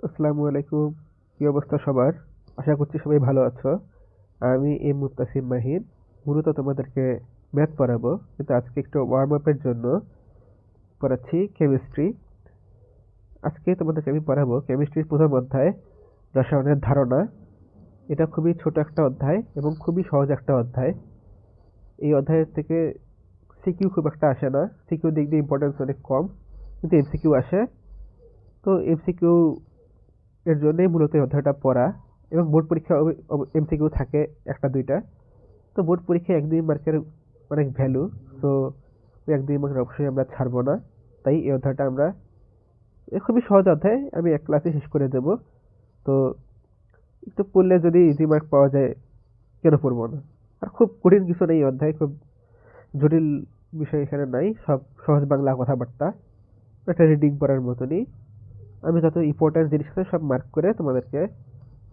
আসসালামু আলাইকুম। কি অবস্থা সবার? আশা করছি সবাই ভালো আছো। আমি মুত্তাসিম মাহিন। মূলত তোমাদেরকে ম্যাথ পড়াবো, কিন্তু আজকে একটু ওয়ার্ম আপের জন্য পড়াচ্ছি কেমিস্ট্রি। আজকে তোমাদেরকে আমি পড়াবো কেমিস্ট্রির প্রথম অধ্যায়, রসায়নের ধারণা। এটা খুবই ছোট একটা অধ্যায় এবং খুবই সহজ একটা অধ্যায়। এই অধ্যায়ের থেকে সিকিউ খুব একটা আসে না, সিকিউ দিক দিয়ে ইম্পর্টেন্স অনেক কম, কিন্তু এমসিকিউ আসে। তো এমসিকিউ এর জন্যই মূলত এই অধ্যায়টা পড়া। এবং বোর্ড পরীক্ষা এমসিকিউ থাকে একটা দুইটা। তো বোর্ড পরীক্ষায় ১-২ মার্কের অনেক ভ্যালু। সো ওই ১-২ মার্কের অবশ্যই আমরা ছাড়বো না। তাই এই অধ্যায়টা আমরা খুবই সহজ অধ্যায়, আমি এক ক্লাসে শেষ করে দেব। তো একটু পড়লে যদি ইজি মার্ক পাওয়া যায়, কেন পড়বো না? আর খুব কঠিন কিছু নেই এই অধ্যায়, খুব জটিল বিষয় এখানে নাই, সব সহজ বাংলা কথাবার্তা। একটা রিডিং পড়ার মতনই। আমি যত ইম্পর্টেন্ট জিনিস আছে সব মার্ক করে তোমাদেরকে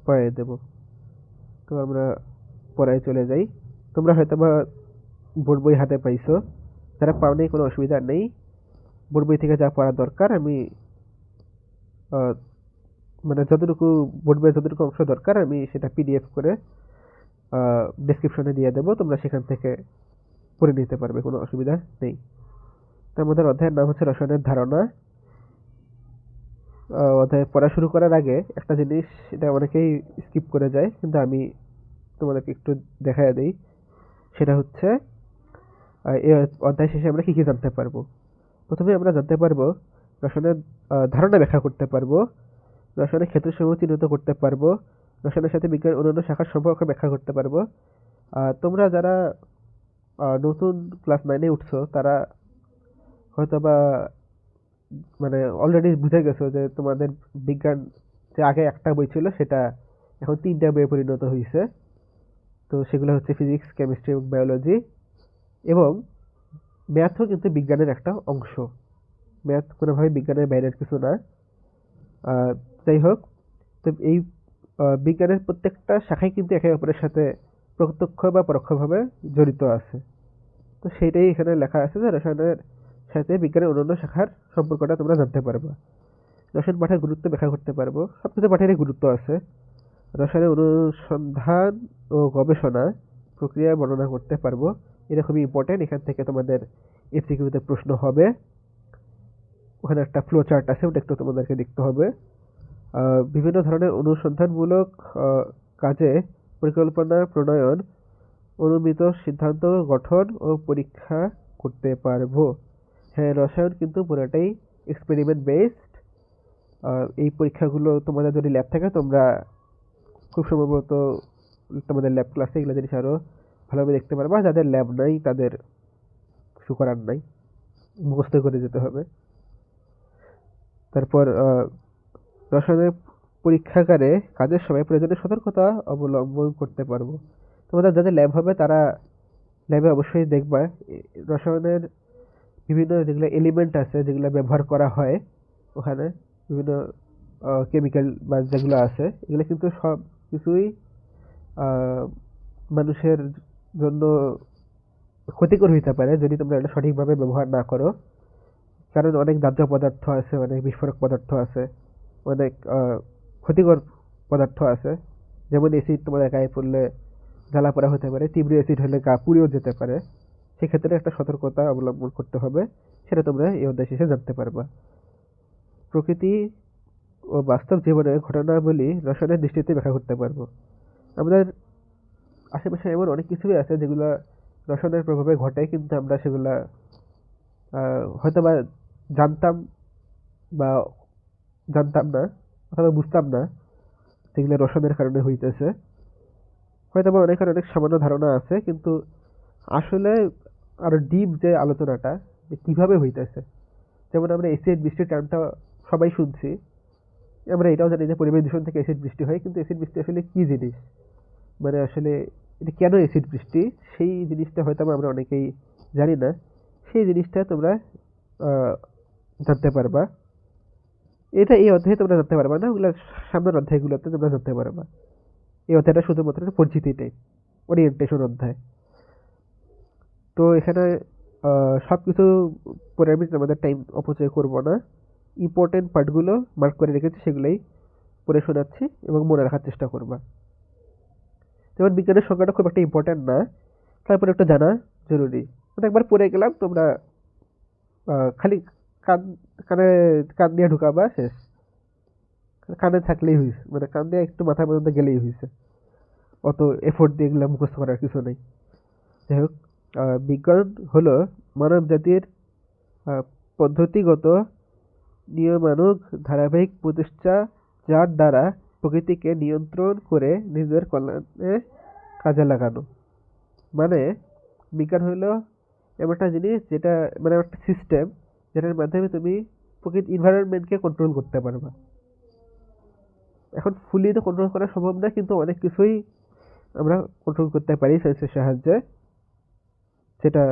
পড়াই দেবো। তো আমরা পড়ায় চলে যাই। তোমরা হয়তো বা বোর্ড বই হাতে পাইছো, যারা পাওনি কোনো অসুবিধা নেই। বোর্ড বই থেকে যা পড়া দরকার আমি আহ, মানে যতটুকু বোর্ড বইয়ের যতটুকু অংশ দরকার আমি সেটা পিডিএফ করে ডেসক্রিপশনে দিয়ে দেবো, তোমরা সেখান থেকে পড়ে নিতে পারবে, কোনো অসুবিধা নেই। তো আমাদের অধ্যায়ের নাম হচ্ছে রসায়নের ধারণা। অধ্যায় পড়া শুরু করার আগে একটা জিনিস, এটা অনেকেই স্কিপ করে যায়, কিন্তু আমি তোমাদেরকে একটু দেখায় দিই। সেটা হচ্ছে এই অধ্যায় শেষে আমরা কি কি জানতে পারবো। প্রথমে আমরা জানতে পারবো রসায়নের ধারণা ব্যাখ্যা করতে পারবো, রসায়নের ক্ষেত্রসমূহ চিহ্নিত করতে পারবো, রসায়নের সাথে বিজ্ঞানের অন্যান্য শাখার সম্পর্ক ব্যাখ্যা করতে পারবো। তোমরা যারা নতুন ক্লাস 9-এ উঠছো, তারা হয়তোবা মানে অলরেডি বুঝে গেছো যে তোমাদের বিজ্ঞান যে আগে একটা বই ছিল সেটা এখন 3টা বইয়ে পরিণত হয়েছে। তো সেগুলো হচ্ছে ফিজিক্স, কেমিস্ট্রি এবং বায়োলজি। এবং ম্যাথও কিন্তু বিজ্ঞানের একটা অংশ। ম্যাথ কোনোভাবে বিজ্ঞানের বাইরের কিছু না। আহ, যাই হোক, তো এই বিজ্ঞানের প্রত্যেকটা শাখাই কিন্তু একে অপরের সাথে প্রত্যক্ষ বা পরোক্ষভাবে জড়িত আছে। তো সেইটাই এখানে লেখা আছে যে রসায়নের সাথে বিজ্ঞানের অন্যান্য শাখার সম্পর্কটা তোমরা জানতে পারবে। রসায়ন পাঠের গুরুত্ব ব্যাখ্যা করতে পারবো, সবকিছু পাঠেরই গুরুত্ব আছে। রসায়নের অনুসন্ধান ও গবেষণা প্রক্রিয়া বর্ণনা করতে পারবো। এটা খুবই ইম্পর্টেন্ট, এখান থেকে তোমাদের এমসিকিউতে প্রশ্ন হবে। ওখানে একটা ফ্লো চার্ট আছে, ওটা একটু তোমাদেরকে দেখতে হবে। বিভিন্ন ধরনের অনুসন্ধানমূলক কাজে পরিকল্পনা প্রণয়ন, অনুমিত সিদ্ধান্ত গঠন ও পরীক্ষা করতে পারবো। হ্যাঁ, রসায়ন কিন্তু পুরোটাই এক্সপেরিমেন্ট বেসড। এই পরীক্ষাগুলো তোমাদের যদি ল্যাব থাকে, তোমরা খুব সম্ভবত তোমাদের ল্যাব ক্লাসে এগুলো জিনিস আরো ভালোভাবে দেখতে পারবা। যাদের ল্যাব নাই তাদের কিছু করার নাই, মুখস্থ করে যেতে হবে। তারপর রসায়নের পরীক্ষাগারে কাজের সময় প্রয়োজনীয় সতর্কতা অবলম্বন করতে পারবো। তোমাদের যাদের ল্যাব হবে তারা ল্যাবে অবশ্যই দেখবা রসায়নের বিভিন্ন যেগুলো এলিমেন্ট আছে যেগুলো ব্যবহার করা হয় ওখানে, বিভিন্ন কেমিক্যাল বা যেগুলো আছে, এগুলো কিন্তু সব কিছুই আহ, মানুষের জন্য ক্ষতিকর হইতে পারে যদি তোমরা এটা সঠিকভাবে ব্যবহার না করো। কারণ অনেক দাহ্য পদার্থ আছে, অনেক বিস্ফোরক পদার্থ আছে, অনেক ক্ষতিকর পদার্থ আছে। যেমন এসিড তোমাদের গায়ে পড়লে জ্বালা পোড়া হতে পারে, তীব্র অ্যাসিড হলে গা পুড়েও যেতে পারে। সেক্ষেত্রে একটা সতর্কতা অবলম্বন করতে হবে, সেটা তোমরা এই অধ্যায় শেষে জানতে পারবা। প্রকৃতি ও বাস্তব জীবনের ঘটনাবলী রসায়নের দৃষ্টিতে ব্যাখ্যা করতে পারবো। আমাদের আশেপাশে এমন অনেক কিছুই আছে যেগুলো রসায়নের প্রভাবে ঘটে, কিন্তু আমরা সেগুলা হয়তোবা জানতাম বা জানতাম না, অথবা বুঝতাম না যেগুলো রসায়নের কারণে হইতেছে। হয়তোবা অনেকের অনেক সামান্য ধারণা আছে, কিন্তু আসলে আরো ডিপ যে আলোচনাটা যে কিভাবে হইতেছে। যেমন আমরা এসিড বৃষ্টি টার্মটা সবাই শুনছি, আমরা এটাও জানি যে পরিবেশ দূষণ থেকে এসিড বৃষ্টি হয়, কিন্তু এসিড বৃষ্টি আসলে কি জিনিস, মানে আসলে এটা কেন এসিড বৃষ্টি, সেই জিনিসটা হয়তো আমরা অনেকেই জানি না। সেই জিনিসটা তোমরা আহ, জানতে পারবা। এটা এই অধ্যায়ে তোমরা জানতে পারবা না, ওগুলো সামনের অধ্যায়গুলোতে তোমরা জানতে পারবা। এই অধ্যায়টা শুধুমাত্র একটা পরিচিতি টাইপ, ওরিয়েন্টেশন অধ্যায়। তো এখানে সব কিছু পরে আমি আমাদের টাইম অপচয় করব না। ইম্পর্টেন্ট পার্টগুলো মার্ক করে রেখেছি, সেগুলোই পড়ে শোনাচ্ছি এবং মনে রাখার চেষ্টা করবা। যেমন বিজ্ঞানের সংজ্ঞাটা খুব একটা ইম্পর্টেন্ট না, তারপরে একটু জানা জরুরি। মানে একবার পড়ে গেলাম, তোমরা খালি কান কানে কান দিয়ে ঢুকাবা, শেষ। কানে থাকলেই হয়েছে, মানে কান দিয়ে একটু মাথার মধ্যে গেলেই হয়েছে, অত এফোর্ট দিয়ে এগুলো মুখস্থ করার কিছু নেই। যাই হোক, বিজ্ঞান হলো মানব জাতির পদ্ধতিগত নিয়মানুগ ধারাবাহিক প্রচেষ্টা, যার দ্বারা প্রকৃতিকে নিয়ন্ত্রণ করে নিজের কল্যাণে কাজে লাগানো। মানে বিজ্ঞান হলো এমন একটা জিনিস যেটা, মানে একটা সিস্টেম যেটার মাধ্যমে তুমি প্রকৃতি এনভায়রনমেন্টকে কন্ট্রোল করতে পারবা। এখন ফুলি তো কন্ট্রোল করা সম্ভব না, কিন্তু অনেক কিছুই আমরা কন্ট্রোল করতে পারি সায়েন্সের সাহায্যে, যেটা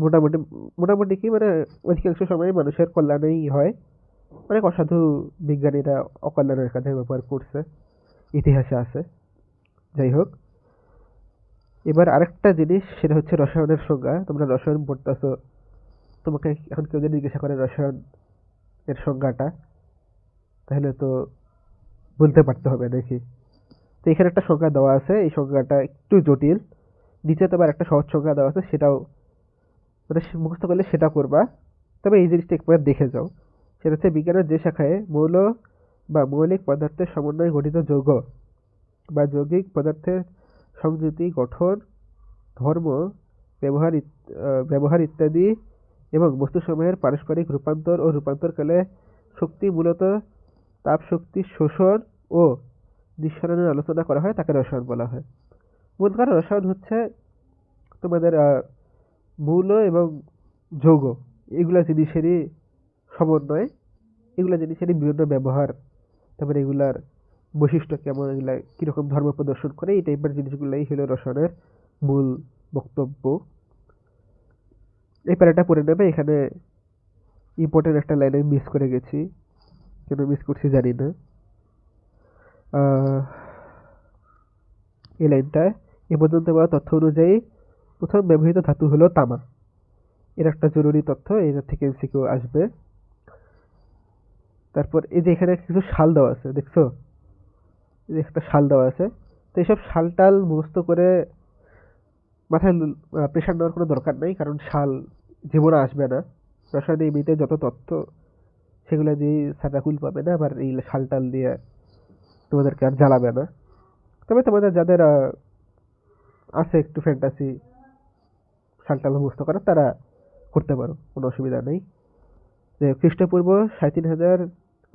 মোটামুটি মোটামুটি কি মানে অধিকাংশ সময় মানুষের কল্যাণেই হয়। অনেক অসাধু বিজ্ঞানীরা অকল্যাণের কাজে ব্যবহার করছে, ইতিহাসে আছে। যাই হোক, এবার আরেকটা জিনিস, সেটা হচ্ছে রসায়নের সংজ্ঞা। তোমরা রসায়ন পড়তেছো, তোমাকে এখন কেউ যদি জিজ্ঞাসা করে রসায়ন এর সংজ্ঞাটা, তাহলে তো বলতে পারতে হবে নাকি। তো এখানে একটা সংজ্ঞা দেওয়া আছে, এই সংজ্ঞাটা একটু জটিল। নিচে তো আবার একটা সহজ সংজ্ঞা দেওয়া আছে, সেটাও মানে মুখস্থ করলে সেটা করবা। তবে এই জিনিসটা একবার দেখে যাও। সেটা হচ্ছে বিজ্ঞানের যে শাখায় মৌল বা মৌলিক পদার্থের সমন্বয়ে গঠিত যৌগ বা যৌগিক পদার্থের সংযুতি, গঠন, ধর্ম, ব্যবহার ইত্যাদি এবং বস্তুসমূহের পারস্পরিক রূপান্তর ও রূপান্তরকালে শক্তি, মূলত তাপ শক্তি শোষণ ও নিঃসরণের আলোচনা করা হয়, তাকে রসায়ন বলা হয়। মূল কারণ রসায়ন হচ্ছে তোমাদের মৌল এবং যৌগ, এগুলা জিনিসেরই সমন্বয়, এগুলা জিনিসেরই বিভিন্ন ব্যবহার, তারপরে এগুলার বৈশিষ্ট্য কেমন, এগুলা কিরকম ধর্ম প্রদর্শন করে, এই টাইপের জিনিসগুলাই হলো রসায়নের মূল বক্তব্য। এই প্যারাটা পড়ে নেবে। এখানে ইম্পর্টেন্ট একটা লাইন আমি মিস করে গেছি, কেন মিস করছি জানি না। এই লাইনটায় এ পর্যন্ত বলা তথ্য অনুযায়ী প্রথম ব্যবহৃত ধাতু হলো তামা। এর একটা জরুরি তথ্য, এর থেকে এমসিকিউ আসবে। তারপর এই যে এখানে কিছু শাল দেওয়া আছে, দেখছো, এই যে একটা শাল দেওয়া আছে। তো এইসব শাল টাল মুখস্থ করে মাথায় প্রেশার নেওয়ার কোনো দরকার নেই, কারণ শাল জীবনে আসবে না। রসায়নে এমনিতে যত তথ্য, সেগুলো দিয়ে স্যাররা কুল পাবে না, আবার এই শাল টাল দিয়ে তোমাদেরকে আর জ্বালাবে না। তবে তোমাদের যাদের আছে একটু ফ্যান্টাসি শাল টাল মুখস্থ করার, তারা করতে পারো, কোনো অসুবিধা নেই। যে খ্রিস্টপূর্ব ৩,৫০০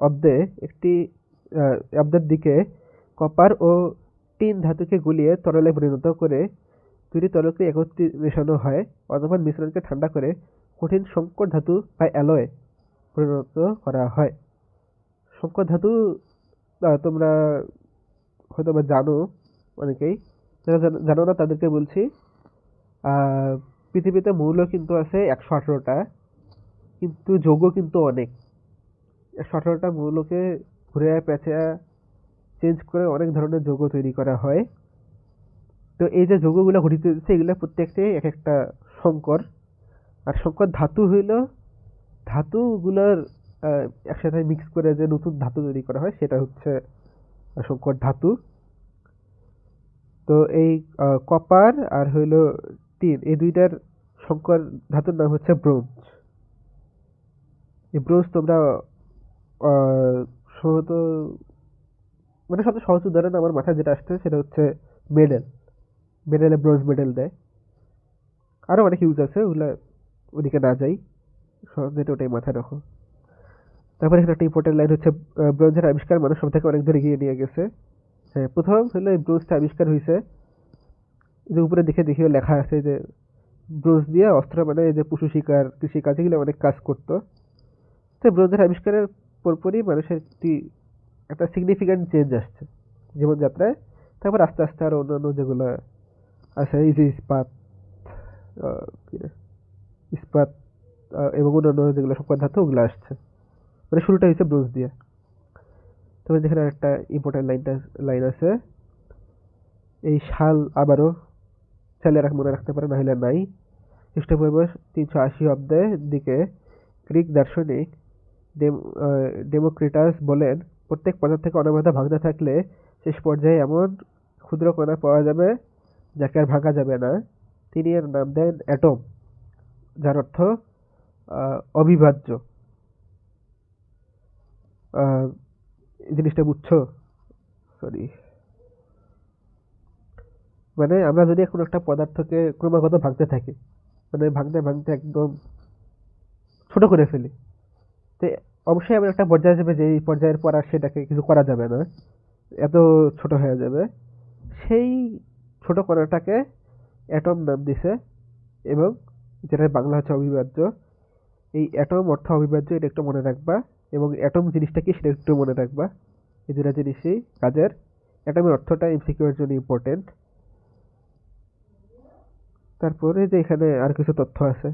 অব্দে একটি অব্দের দিকে কপার ও টিন ধাতুকে গুলিয়ে তরলে পরিণত করে দুটি তরলকে একত্রে মেশানো হয়, অথবা মিশ্রণকে ঠান্ডা করে কঠিন সংকর ধাতু বা অ্যালয়ে পরিণত করা হয়। সংকর ধাতু তোমরা হয়তো বা জানো অনেকেই, যারা জানো না তাদেরকে বলছি। পৃথিবীতে মৌল কিন্তু আছে ১১৮টা, কিন্তু যৌগ কিন্তু অনেক। ১১৮টা মৌলকে ঘুরে পেঁচা চেঞ্জ করে অনেক ধরনের যৌগ তৈরি করা হয়। তো এই যে যৌগগুলো গঠিত হচ্ছে, এগুলো প্রত্যেকটাই এক একটা সংকর। আর সংকর ধাতু হইল ধাতুগুলোর একসাথে মিক্স করে যে নতুন ধাতু তৈরি করা হয়, সেটা হচ্ছে সংকর ধাতু। তো এই কপার আর হইল টিন, এই দুইটার সংকর ধাতুর নাম হচ্ছে ব্রোঞ্জ। এই ব্রোঞ্জ তোমরা সম্ভবত, মানে সবচেয়ে সহজ উদাহরণ আমার মাথায় যেটা আসছে সেটা হচ্ছে মেডেল। মেডেলে ব্রোঞ্জ মেডেল দেয়। আরও অনেক ইউজ আছে, ওগুলো ওদিকে না যাই, সহজে ওটাই মাথায় রাখো। তারপরে এখানে একটা ইম্পর্টেন্ট লাইন হচ্ছে, ব্রোঞ্জের আবিষ্কার মানুষ সব থেকে অনেক দূরে এগিয়ে নিয়ে গেছে। হ্যাঁ, প্রথম হলো এই ব্রোঞ্জটা আবিষ্কার হয়েছে, যে উপরে দেখে দেখিও লেখা আছে যে ব্রোঞ্জ দিয়ে অস্ত্র, মানে যে পশু শিকার, কৃষিকাজ, এগুলো অনেক কাজ করতো। তো ব্রোঞ্জের আবিষ্কারের পরপরই মানুষের একটা সিগনিফিক্যান্ট চেঞ্জ আসছে জীবনযাত্রায়। তারপর আস্তে আস্তে আরো অন্যান্য যেগুলো আছে, এই যে ইস্পাত, ইস্পাত এবং অন্যান্য যেগুলো সংকর ধাতু, ওগুলো আসছে। মানে শুরুটা হয়েছে ব্রোঞ্জ দিয়ে। তবে যেখানে একটা ইম্পর্টেন্ট লাইন আছে, এই শাল আবারও চাইলে মনে রাখতে পারে, না হলে নাই। খ্রিস্টপূর্ব ৩৮০ অব্দের দিকে গ্রিক দার্শনিক ডেমোক্রিটাস বলেন, প্রত্যেক পদার্থকে অনবরত ভাঙতে থাকলে শেষ পর্যায়ে এমন ক্ষুদ্র কণা পাওয়া যাবে যাকে আর ভাঙা যাবে না। তিনি এর নাম দেন অ্যাটম, যার অর্থ অবিভাজ্য। আহ, এই জিনিসটা বুঝছো? সরি, মানে আমরা যদি কোনো একটা পদার্থকে ক্রমাগত ভাঙতে থাকি, মানে ভাঙতে ভাঙতে একদম ছোট করে ফেলি, তো অবশ্যই এমন একটা পর্যায়ে যাবে যে এই পর্যায়ের পর আর সেটাকে কিছু করা যাবে না, এত ছোট হয়ে যাবে। সেই ছোট কণাটাকে অ্যাটম নাম দিছে, এবং যেটার বাংলা হচ্ছে অবিভাজ্য। এই অ্যাটম অর্থ অবিভাজ্য, এটা একটু মনে রাখবা। এবং অ্যাটম জিনিসটা কি সেটা একটু মনে রাখবা। এই দুটা জিনিসই কাজের। অ্যাটমের অর্থটা এমসিকিউ এর জন্য ইম্পর্টেন্ট। তারপরে যে এখানে আর কিছু তথ্য আছে,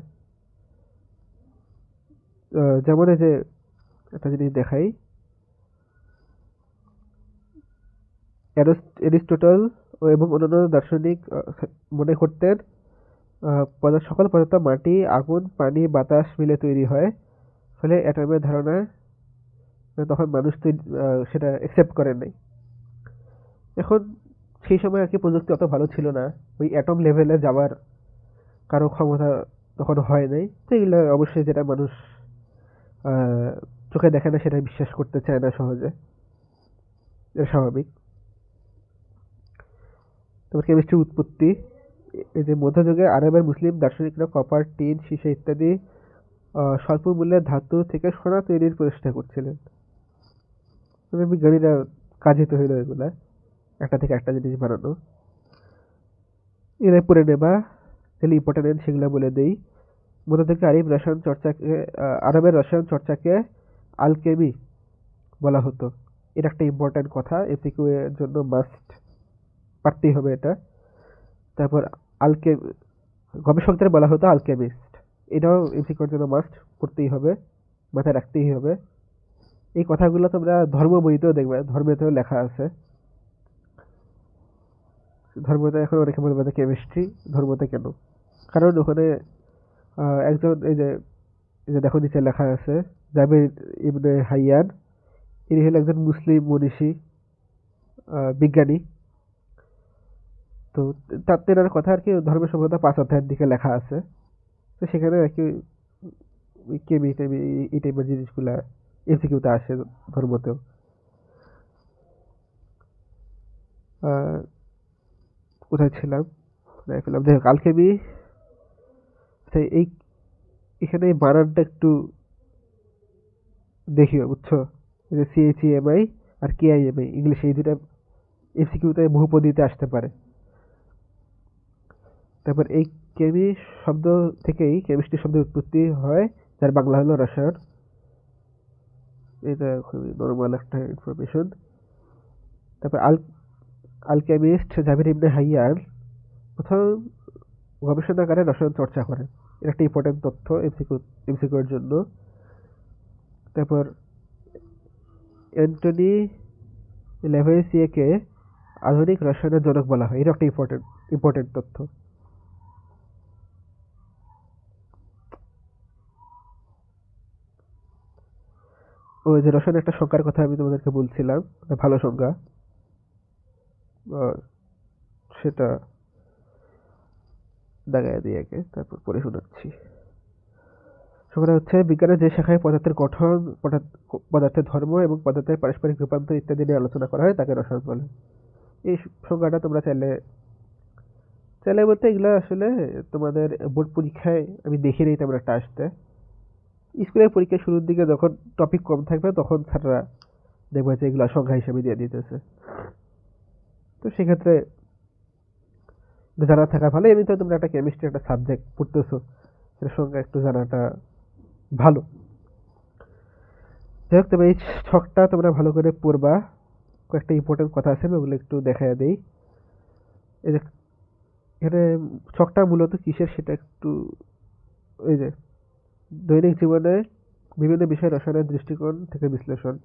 যেমন এই যে একটা জিনিস দেখাই, অ্যারিস্টটল এবং অন্যান্য দার্শনিক মনে করতেন সকল পদার্থ মাটি, আগুন, পানি, বাতাস মিলে তৈরি হয়। ফলে অ্যাটমের ধারণা তখন মানুষ তো সেটা অ্যাকসেপ্ট করেন নাই। এখন সেই সময় আর কি প্রযুক্তি অত ভালো ছিল না, ওই অ্যাটম লেভেলে যাওয়ার কারো ক্ষমতা তখন হয় নাই। তো এগুলো অবশ্যই যেটা মানুষ আহ, চোখে দেখে না সেটা বিশ্বাস করতে চায় না সহজে, এটা স্বাভাবিক। তারপর কেমিস্ট্রির উৎপত্তি, এই যে মধ্যযুগে আরবের মুসলিম দার্শনিকরা কপার, টিন, সীসা ইত্যাদি স্বল্প মূল্যের ধাতু থেকে সোনা তৈরির প্রচেষ্টা করছিলেন। মানে বিজ্ঞানীরা কাজে তো হইলো এগুলা, একটা থেকে একটা জিনিস বানানো। এরা পড়ে নেবা, তাহলে ইম্পর্টেন্ট সেগুলো বলে দেই। মধ্যযুগে আরবের রসায়ন চর্চাকে আলকেমি বলা হতো। এটা একটা ইম্পর্টেন্ট কথা, এমসিকিউ এর জন্য মাস্ট, পারতেই হবে এটা। তারপর আলকে গবেষকদের বলা হতো আলকেমিস্ট, এটাও এমসিকিউ এর জন্য মাস্ট, পড়তেই হবে, মাথায় রাখতেই হবে। এই কথাগুলো তোমরা ধর্ম বইতেও দেখবে, ধর্মেতেও লেখা আছে। ধর্মতে এখন অনেকে বলবে যে কেমিস্ট্রি, ধর্মতে কেন? কারণ ওখানে একজন এই যে দেখো নিচে লেখা আছে, জাবির ইবনে হাইয়ান, ইনি হলেন একজন মুসলিম মনীষী, বিজ্ঞানী। তো তার তেনার কথা আর কি ধর্মের সম্বন্ধে 5 অধ্যায়ের দিকে লেখা আছে। তো সেখানে আর কি কেমি টেমি এই টাইপের জিনিসগুলা এমসিকিউতে আসে ধর্মতেও। আহ, কোথায় ছিলাম, কোথায় পেলাম, যাই হোক আলকেমি। এই এখানে এই বানানটা একটু দেখিও, বুঝছো? এই যে CHEMI আর KIMI, ইংলিশে এই দুটা এমসিকিউতে বহুপদীতে আসতে পারে। তারপর এই কেমি শব্দ থেকেই কেমিস্ট্রি শব্দের উৎপত্তি হয়, যার বাংলা হলো রসায়ন। এটা খুবই নর্মাল একটা ইনফরমেশন। তারপর আলকেমিস্ট জাবির ইবনে হাইয়ান প্রথম গবেষণাগারে রসায়ন চর্চা করেন। এটা একটা ইম্পর্টেন্ট তথ্য এমসিকিউ এর জন্য। তারপর অ্যান্টনি ল্যাভোইসিয়েকে আধুনিক রসায়নের জনক বলা হয়, এটা একটা ইম্পর্টেন্ট তথ্য। ওই যে রসায়নের একটা সংজ্ঞার কথা আমি তোমাদেরকে বলছিলাম, একটা ভালো সংজ্ঞা, আহ, সেটা দাগায় দিয়ে আগে, তারপর পরে শোনাচ্ছি। সংজ্ঞাটা হচ্ছে, বিজ্ঞানের যে শাখায় পদার্থের গঠন, পদার্থের ধর্ম এবং পদার্থের পারস্পরিক রূপান্তর ইত্যাদি নিয়ে আলোচনা করা হয় তাকে রসায়ন বলে। এই সংজ্ঞাটা তোমরা চাইলে, চাইলে বলতে এগুলো আসলে তোমাদের বোর্ড পরীক্ষায় আমি দেখিনি তেমন একটা আসতে। স্কুলের পরীক্ষার শুরুর দিকে যখন টপিক কম থাকবে তখন স্যাররা দেখবে যে এগুলো সংজ্ঞা হিসেবে দিয়ে দিতেছে। তো সেক্ষেত্রে জানা থাকা ভালো। এমনিতে তোমরা একটা কেমিস্ট্রি একটা সাবজেক্ট পড়তেছো, সেটার সঙ্গে একটু জানাটা ভালো। যাই হোক, তবে এই ছকটা তোমরা ভালো করে পড়বা। কয়েকটা ইম্পর্টেন্ট কথা আছে, আমি ওগুলো একটু দেখাইয়া দিই। এই যে এখানে ছকটা মূলত কিসের সেটা একটু, এই যে দৈনিক জীবনে বিভিন্ন বিষয় রসায়নের দৃষ্টিকোণ থেকে বিশ্লেষণ।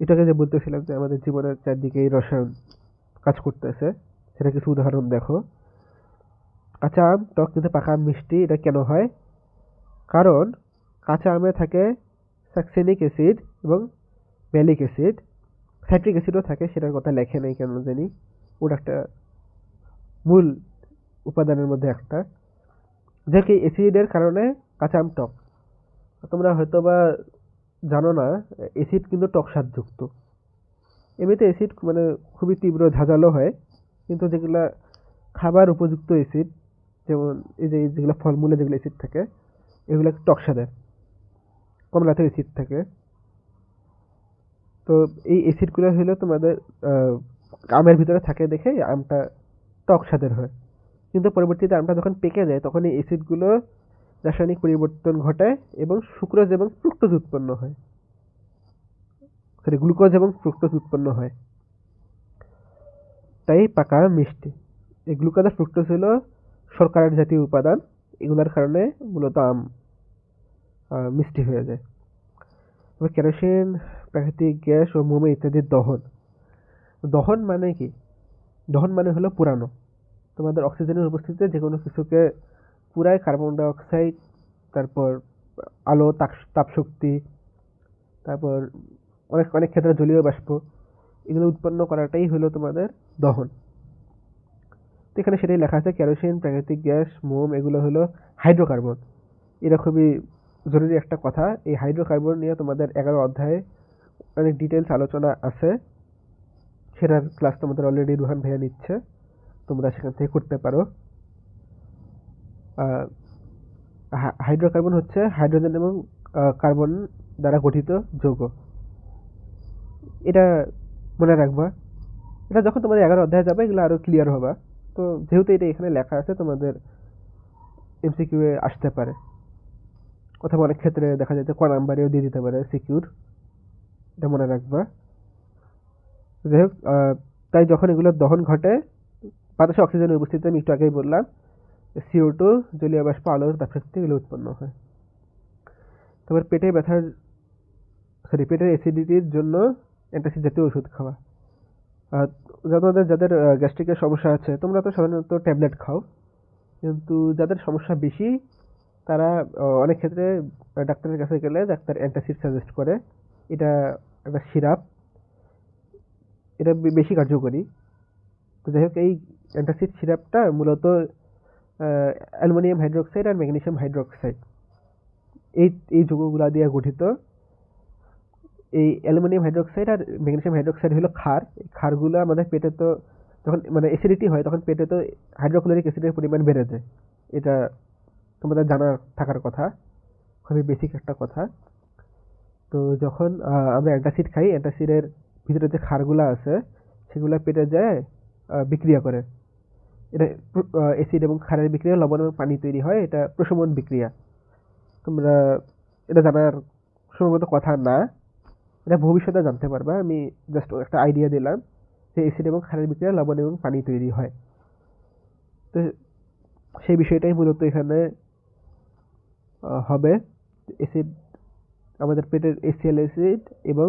এটাকে যে বলতেছিলাম যে আমাদের জীবনের চারদিকে এই রসায়ন কাজ করতেছে, সেটা কিছু উদাহরণ দেখো। কাঁচা আম টক কিন্তু পাকা আম মিষ্টি, এটা কেন হয়? কারণ কাঁচা আমে থাকে সাকসেনিক অ্যাসিড এবং ম্যালিক অ্যাসিড, সাইট্রিক অ্যাসিডও থাকে, সেটার কথা লেখে নাই কেন জানি, ওটা একটা মূল উপাদানের মধ্যে একটা। যে কি অ্যাসিডের কারণে কাঁচা আম টক। তোমরা হয়তো বা জানো না, অ্যাসিড কিন্তু টক স্বাদযুক্ত। এমনিতে অ্যাসিড মানে খুবই তীব্র ঝাঁঝালো হয়, কিন্তু যেগুলা খাবার উপযুক্ত অ্যাসিড, যেমন এই যে যেগুলো ফলমূলে যেগুলো অ্যাসিড থাকে, এগুলো টক স্বাদের। কমলাতে অ্যাসিড থাকে। তো এই অ্যাসিডগুলো হলো তোমাদের আমের ভিতরে থাকে দেখে আমটা টক স্বাদের হয়। কিন্তু পরবর্তীতে আমটা যখন পেকে যায় তখন এই অ্যাসিডগুলো রাসায়নিক পরিবর্তন ঘটায় এবং সুক্রোজ এবং ফ্রুক্টোজ উৎপন্ন হয়, সরি গ্লুকোজ এবং ফ্রুক্টোজ উৎপন্ন হয়, তাই পাকা মিষ্টি। এই গ্লুকোজ আর ফ্রুক্টোজ হলো শর্করার জাতীয় উপাদান, এগুলোর কারণে মূলত আম মিষ্টি হয়ে যায়। তবে কেরোসিন, প্রাকৃতিক গ্যাস ও মোমে ইত্যাদির দহন। দহন মানে কি? দহন মানে হলো পুরানো। তোমাদের অক্সিজেনের উপস্থিতিতে যে কোনো কিছুকে পুরায় কার্বন ডাই অক্সাইড, তারপর আলো, তাপশক্তি, তারপর অনেক অনেক ক্ষেত্রে জলীয় বাষ্প, এগুলো উৎপন্ন করাটাই হলো তোমাদের দহন। তো এখানে সেটাই লেখা আছে, কেরোসিন, প্রাকৃতিক গ্যাস, মোম এগুলো হলো হাইড্রোকার্বন। এটা খুবই জরুরি একটা কথা। এই হাইড্রোকার্বন নিয়ে তোমাদের 11 অধ্যায়ে অনেক ডিটেলস আলোচনা আছে। সেটার ক্লাস তোমাদের অলরেডি রুহান ভাইয়া নিচ্ছে, তোমরা সেখান থেকে করতে পারো। হাইড্রোকার্বন হচ্ছে হাইড্রোজেন এবং কার্বন দ্বারা গঠিত যৌগ। এটা মনে রাখবা। এটা যখন তোমাদের 11 অধ্যায়ে যাবে এগুলো আরো ক্লিয়ার হবে। তো যেহেতু এটা এখানে লেখা আছে, তোমাদের এমসিকিউ এ আসতে পারে, অথবা অনেক ক্ষেত্রে দেখা যায় যে ক নাম্বারেও দিয়ে দিতে পারে সিকিউর। এটা মনে রাখবা। যাই হোক, তাই যখন এগুলোর দহন ঘটে, বাতাসে অক্সিজেনের উপস্থিতিতে আমি একটু আগেই বললাম, CO2, জলীয় বাষ্প, আলোর তাপশক্তি এগুলো উৎপন্ন হয়। তারপর পেটের অ্যাসিডিটির জন্য অ্যান্টাসিড জাতীয় ওষুধ খাওয়া। যাদের গ্যাস্ট্রিকের সমস্যা আছে, তোমরা তো সাধারণত ট্যাবলেট খাও, কিন্তু যাদের সমস্যা বেশি তারা অনেক ক্ষেত্রে ডাক্তারের কাছে গেলে ডাক্তার অ্যান্টাসিড সাজেস্ট করে। এটা একটা সিরাপ, এটা বেশি কার্যকরী। তো যাই হোক, এই অ্যান্টাসিড সিরাপটা মূলত অ্যালুমিনিয়াম হাইড্রোক্সাইড আর ম্যাগনেসিয়াম হাইড্রোক্সাইড এই এই যৌগগুলা দিয়ে গঠিত। এই অ্যালুমিনিয়াম হাইড্রোক্সাইড আর ম্যাগনেসিয়াম হাইড্রোক্সাইড হলো ক্ষার। এই ক্ষারগুলো আমাদের পেটে তো যখন মানে অ্যাসিডিটি হয় তখন পেটে তো হাইড্রোক্লোরিক অ্যাসিডের পরিমাণ বেড়ে যায়। এটা তোমাদের জানার থাকার কথা, খুবই বেসিক একটা কথা। তো যখন আমরা অ্যান্টাসিড খাই, অ্যান্টাসিডের ভিতরে যে ক্ষারগুলো আছে সেগুলো পেটে যায় বিক্রিয়া করে। এটা অ্যাসিড এবং ক্ষারের বিক্রিয়া, লবণ এবং পানি তৈরি হয়, এটা প্রশমন বিক্রিয়া। তোমরা এটা জানার সম্ভবত কথা না, এটা ভবিষ্যতে জানতে পারবা। আমি জাস্ট একটা আইডিয়া দিলাম যে অ্যাসিড এবং ক্ষারের বিক্রিয়া লবণ এবং পানি তৈরি হয়। তো সেই বিষয়টাই মূলত এখানে হবে। অ্যাসিড আমাদের পেটের HCl অ্যাসিড এবং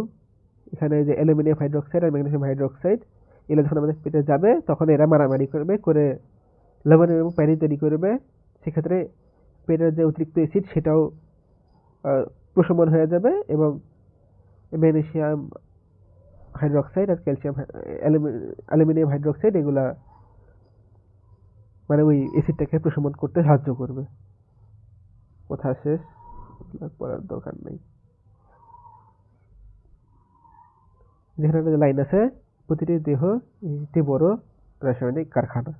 এখানে যে অ্যালুমিনিয়াম হাইড্রোক্সাইড আর ম্যাগনেসিয়াম হাইড্রোক্সাইড এগুলো যখন আমাদের পেটে যাবে তখন এরা মারামারি করে লবণ এবং পানি তৈরি করবে। সেক্ষেত্রে পেটের যে অতিরিক্ত অ্যাসিড সেটাও প্রশমন হয়ে যাবে এবং ম্যাগনেসিয়াম হাইড্রোক্সাইড আর ক্যালসিয়াম অ্যালুমিনিয়াম হাইড্রোক্সাইড এগুলা মানে ওই অ্যাসিডটাকে প্রশমন করতে সাহায্য করবে। কথা শেষ, পড়ার দরকার নেই। যেখানে একটা লাইন আছে, প্রতিটি দেহ একটি বড় রাসায়নিক কারখানা।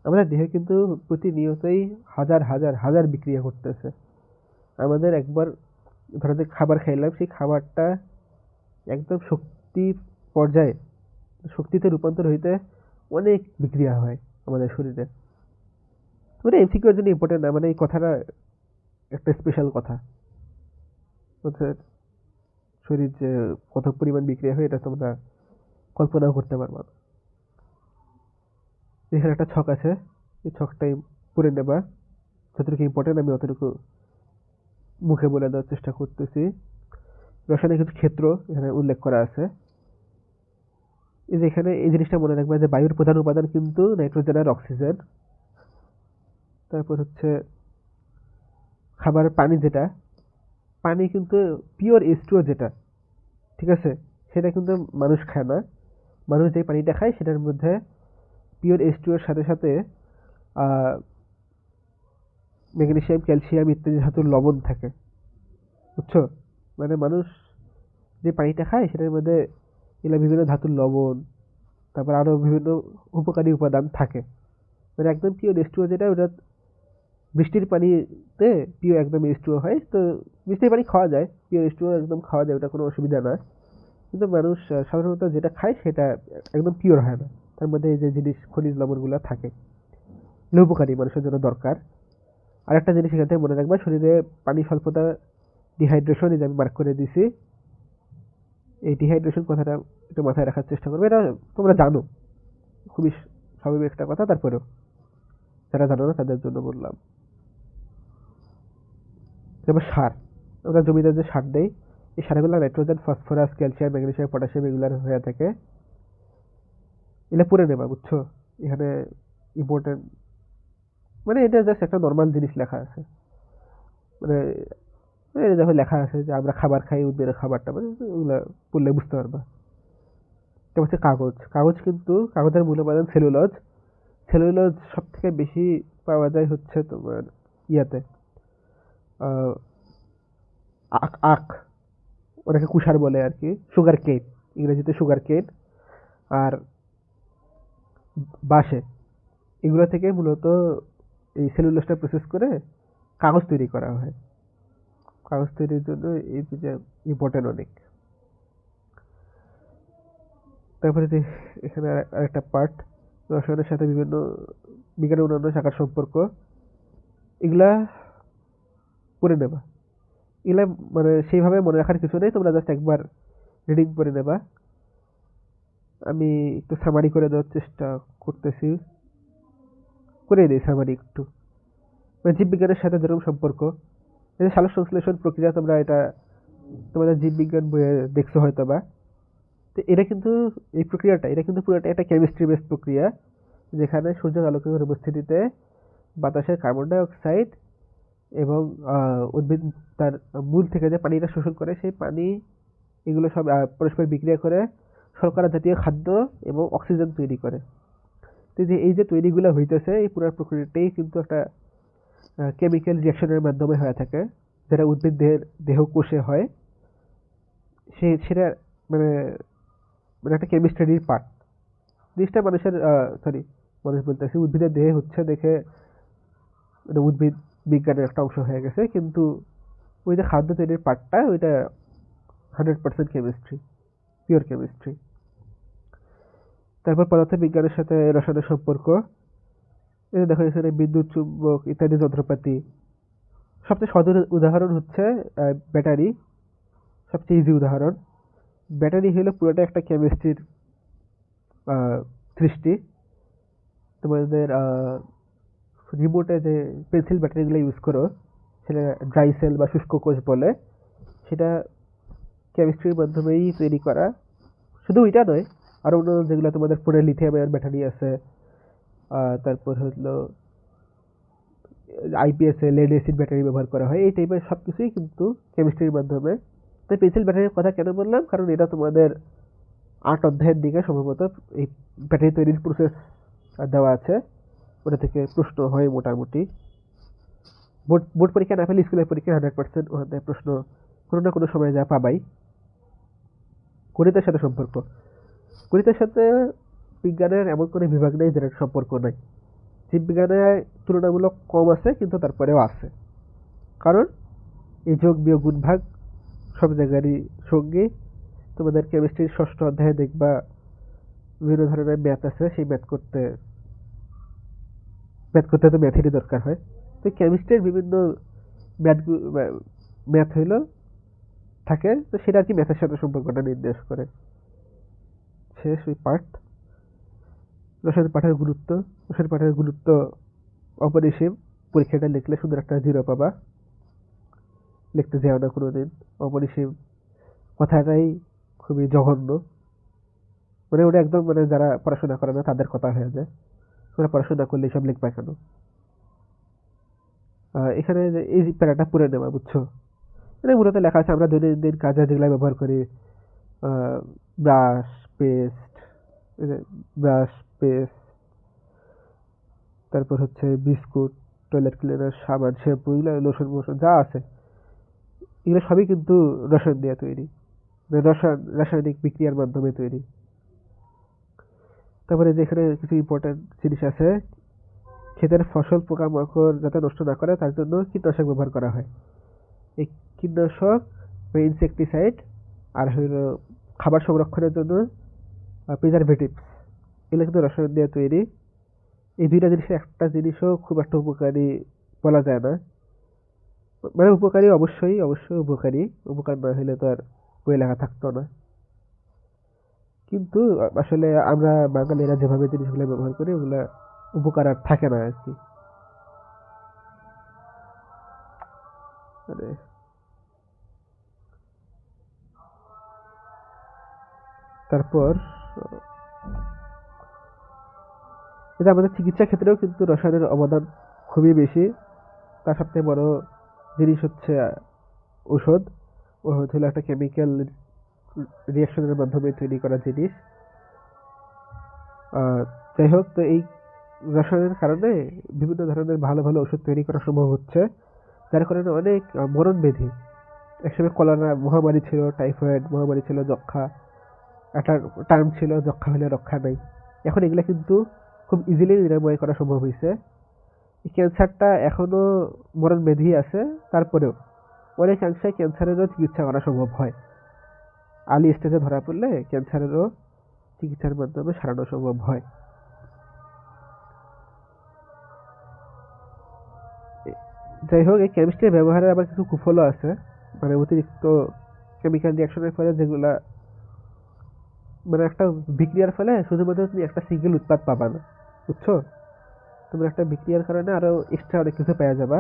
আমাদের দেহে কিন্তু প্রতিনিয়তই হাজার হাজার হাজার বিক্রিয়া করতেছে। আমাদের একবার ধরো যে খাবার খাইলাম, সেই খাবারটা একদম শক্তি পর্যায়ে শক্তিতে রূপান্তর হইতে অনেক বিক্রিয়া হয় আমাদের শরীরে। মানে এমসিকিউর জন্য ইম্পর্টেন্ট না, মানে এই কথাটা একটা স্পেশাল কথা। অর্থাৎ শরীর যে কত পরিমাণ বিক্রিয়া হয় এটা তোমরা কল্পনাও করতে পারবা না। এখানে একটা ছক আছে, এই ছকটাই পড়ে নেবা। যতটুকু ইম্পর্টেন্ট আমি অতটুকু মুখে বলে দেওয়ার চেষ্টা করতেছি। রাসায়নিক কিছু ক্ষেত্র এখানে উল্লেখ করা আছে। এই যে এখানে এই জিনিসটা মনে রাখবে যে বায়ুর প্রধান উপাদান কিন্তু নাইট্রোজেন আর অক্সিজেন। তারপর হচ্ছে খাবারের পানি, যেটা পানি কিন্তু পিওর H2O, যেটা ঠিক আছে? সেটা কিন্তু মানুষ খায় না। মানুষ যে পানিটা খায় সেটার মধ্যে পিওর H2O এর সাথে সাথে আহ, ম্যাগনেসিয়াম, ক্যালসিয়াম ইত্যাদি ধাতুর লবণ থাকে। বুঝছো? মানে মানুষ যে পানিটা খায় সেটার মধ্যে এগুলা বিভিন্ন ধাতুর লবণ, তারপর আরো বিভিন্ন উপকারী উপাদান থাকে। মানে একদম পিওর H2O যেটা, ওটা বৃষ্টির পানিতে পিওর একদম H2O হয়। তো বৃষ্টির পানি খাওয়া যায়, পিওর H2O একদম খাওয়া যায়, ওটা কোনো অসুবিধা না। কিন্তু মানুষ সাধারণত যেটা খায় সেটা একদম পিওর হয় না। তার মধ্যে এই যে জিনিস খনিজ লবণগুলো থাকে, এগুলো উপকারী, মানুষের জন্য দরকার। আরেকটা জিনিস এখান থেকে মনে রাখবা, শরীরে পানি স্বল্পতা, ডিহাইড্রেশন, এই যে আমি মার্ক করে দিছি, এই ডিহাইড্রেশন কথাটা একটু মাথায় রাখার চেষ্টা করবে। এটা তোমরা জানো, খুবই স্বাভাবিক একটা কথা, তারপরেও যারা জানো না তাদের জন্য বললাম। যেমন সার, আমরা জমিতে যে সার দেই, এই সারগুলো nitrogen, phosphorus, calcium, magnesium, potassium এগুলার হয়ে থাকে। এগুলো পড়ে নেবা, বুঝছো? এখানে ইম্পর্টেন্ট, মানে এটা জাস্ট একটা নর্মাল জিনিস লেখা আছে। মানে এই দেখো লেখা আছে যে আমরা খাবার খাই, উদ্ভিদের খাবারটা, মানে ওগুলা পড়লে বুঝতে পারবা। এটা হচ্ছে কাগজ। কাগজ কিন্তু কাগজের মূল উপাদান সেলুলোজ। সেলুলোজ সব থেকে বেশি পাওয়া যায় হচ্ছে তোমার ইয়াতে, আহ, আখ আখ, ওটাকে কুষার বলে আর কি, সুগার কেন, ইংরেজিতে সুগার কেন। আর বাঁশে, এগুলো থেকে মূলত এই সেলুলোজটা প্রসেস করে কাগজ তৈরি করা হয়। কাগজ তৈরির জন্য এই যে ইম্পর্টেন্ট অনেক। তারপরে যে এখানে আরেকটা পার্ট, রসায়নের সাথে বিভিন্ন বিজ্ঞানের অন্যান্য শাখার সম্পর্ক, এগুলা পড়ে নেবা। এগুলা মানে সেইভাবে মনে রাখার কিছু নেই, তোমরা জাস্ট একবার রিডিং করে নেবা। আমি একটু সামারি করে দেওয়ার চেষ্টা করতেছি, করে দিই সামারি একটু। মানে জীববিজ্ঞানের সাথে যেরকম সম্পর্ক, এই যে সালোক সংশ্লেষণ প্রক্রিয়া, তোমরা এটা তোমাদের জীববিজ্ঞান বইয়ে দেখছো হয়তো বা। তো এটা কিন্তু, এই প্রক্রিয়াটা, এটা কিন্তু পুরোটা একটা কেমিস্ট্রি বেসড প্রক্রিয়া, যেখানে সূর্যের আলোকের উপস্থিতিতে বাতাসের কার্বন ডাই অক্সাইড এবং উদ্ভিদ তার মূল থেকে যে পানিটা শোষণ করে, সেই পানি, এগুলো সব পরস্পর বিক্রিয়া করে শর্করা জাতীয় খাদ্য এবং অক্সিজেন তৈরি করে। তো যে এই যে তৈরিগুলো হইতেছে, এই পুরো প্রক্রিয়াটাই কিন্তু একটা কেমিক্যাল রিয়াকশনের মাধ্যমে হয়ে থাকে, যেটা উদ্ভিদ দেহ কোষে হয়। সেটা মানে, মানে একটা কেমিস্ট্রির পার্ট। জিনিসটা মানুষের, সরি, মানুষ বলতেছি, উদ্ভিদের দেহে হচ্ছে দেখে এটা উদ্ভিদ বিজ্ঞানের একটা অংশ হয়ে গেছে, কিন্তু ওই যে খাদ্য তৈরির পার্টটা, ওইটা 100% কেমিস্ট্রি, পিওর কেমিস্ট্রি। তারপর পদার্থ বিজ্ঞানের সাথে রসায়নের সম্পর্ক, এই যে দেখো এখানে বিদ্যুৎ, চুম্বক ইত্যাদি যন্ত্রপাতি। সবচেয়ে সহজ উদাহরণ হচ্ছে ব্যাটারি, সবচেয়ে ইজি উদাহরণ। ব্যাটারি হলো পুরোটা একটা কেমিস্ট্রির সৃষ্টি। তোমাদের রিমোটে যে পেন্সিল ব্যাটারিগুলো ইউজ করো, সেটা ড্রাই সেল বা শুষ্ক কোষ বলে, সেটা কেমিস্ট্রির মাধ্যমেই তৈরি করা। শুধু ওইটা নয়, আরো অন্য যেগুলো তোমাদের ফোনে লিথিয়াম আয়ন ব্যাটারি আছে, তারপর হলো আইপিএস এ লেড অ্যাসিড ব্যাটারি ব্যবহার করা হয়, এই টাইপের সবকিছুই কিন্তু কেমিস্ট্রির মাধ্যমে। তাই পেন্সিল ব্যাটারির কথা কেন বললাম, কারণ এটা তোমাদের 8 অধ্যায়ের দিকে সম্ভবত এই ব্যাটারি তৈরির প্রসেস দেওয়া আছে, ওটা থেকে প্রশ্ন হয় মোটামুটি। বোর্ড বোর্ড পরীক্ষা না পেলে স্কুলের পরীক্ষা 100% প্রশ্ন কোনো না কোনো সময় যা পাবাই। গণিতের সাথে সম্পর্ক, গণিতের সাথে বিজ্ঞানের এমন কোনো বিভাগ নেই যেটার সম্পর্ক নাই। জীববিজ্ঞানে তুলনামূলক কম আছে, কিন্তু তারপরেও আছে। কারণ এই যোগ বিয়োগ গুণ ভাগ সব জায়গারই সঙ্গী। তোমাদের কেমিস্ট্রির 6ষ্ঠ অধ্যায়ে দেখবা বিভিন্ন ধরনের ম্যাথ আছে, সেই ম্যাথ করতে তো ম্যাথেরই দরকার হয়। তো কেমিস্ট্রির বিভিন্ন ম্যাথ ম্যাথ হইলো থাকে, তো সেটা আর কি ম্যাথের সাথে সম্পর্কটা নির্দেশ করে। শেষ ওই পার্ট। রসায়ন পাঠের গুরুত্ব অপরিসীম। পরীক্ষাটা লিখলে সুন্দর একটা 0 পাবা, লিখতে যাও না কোনোদিন। অপরিসীম কথাটাই খুবই জঘন্য, মানে ওটা একদম, মানে যারা পড়াশোনা করে না তাদের কথা হয়ে যায়। তোমরা পড়াশোনা করলে সব লিখবা কেন? এখানে যে এই প্যারাটা পড়ে নেওয়া, বুঝছো? মানে মূলত লেখা আছে আমরা দৈনন্দিন কাজে যেগুলো ব্যবহার করি, ব্রাশ, পেস্ট, ব্রাশ, পেস্ট, তারপর হচ্ছে বিস্কুট, টয়লেট ক্লিনার, সাবান, শ্যাম্পু, এগুলো লোশন মোশন যা আছে এগুলো সবই কিন্তু রসায়ন দিয়ে তৈরি, মানে রাসায়নিক বিক্রিয়ার মাধ্যমে তৈরি। তারপরে যে এখানে কিছু ইম্পর্টেন্ট জিনিস আছে, ক্ষেতের ফসল পোকামাকড় যাতে নষ্ট না করে তার জন্য কীটনাশক ব্যবহার করা হয়। এই কীটনাশক বা ইনসেকটিসাইড আর হইল খাবার সংরক্ষণের জন্য প্রিজারভেটিভস, এগুলো কিন্তু রসায়ন দিয়ে তৈরি। এই দুইটা জিনিসের একটা জিনিসও খুব একটা উপকারী বলা যায় না, মানে উপকারী অবশ্যই অবশ্যই উপকারী, উপকার না হলে তো আর বই লেখা থাকতো না। কিন্তু আসলে আমরা বাঙালিরা যেভাবে জিনিসগুলো ব্যবহার করি ওগুলা উপকার আর থাকে না আর কি। মানে তারপর এটা আমাদের চিকিৎসা ক্ষেত্রেও কিন্তু রসায়নের অবদান খুবই বেশি। তার সবথেকে বড় জিনিস হচ্ছে ঔষধ। ওষুধ হলো একটা কেমিক্যাল রিয়াকশনের মাধ্যমে তৈরি করা জিনিস। যাই হোক, তো এই রসায়নের কারণে বিভিন্ন ধরনের ভালো ভালো ওষুধ তৈরি করা সম্ভব হচ্ছে, যার কারণে অনেক মরণ ব্যাধি, একসময় কলেরা মহামারী ছিল, টাইফয়েড মহামারী ছিল, যক্ষা একটা টার্ম ছিল, যক্ষা হলে রক্ষা নাই, এখন এগুলা কিন্তু খুব ইজিলি নিরাময় করা সম্ভব হয়েছে। এই ক্যান্সারটা এখনো মরণ ব্যাধি আছে, তারপরেও অনেকাংশে ক্যান্সারেরও চিকিৎসা করা সম্ভব হয়। আর্লি স্টেজে ধরা পড়লে ক্যান্সারেরও চিকিৎসার মাধ্যমে সারানো সম্ভব হয়। যাই হোক, এই কেমিস্ট্রির ব্যবহারের আবার কিছু কুফলও আছে, মানে অতিরিক্ত কেমিক্যাল রিয়াকশনের ফলে যেগুলা, মানে একটা বিক্রিয়ার ফলে শুধুমাত্র তুমি একটা সিঙ্গেল উৎপাদ পাবা না, বুঝছো? তুমি একটা বিক্রিয়ার কারণে আরো এক্সট্রা অনেক কিছু পাওয়া যাবা,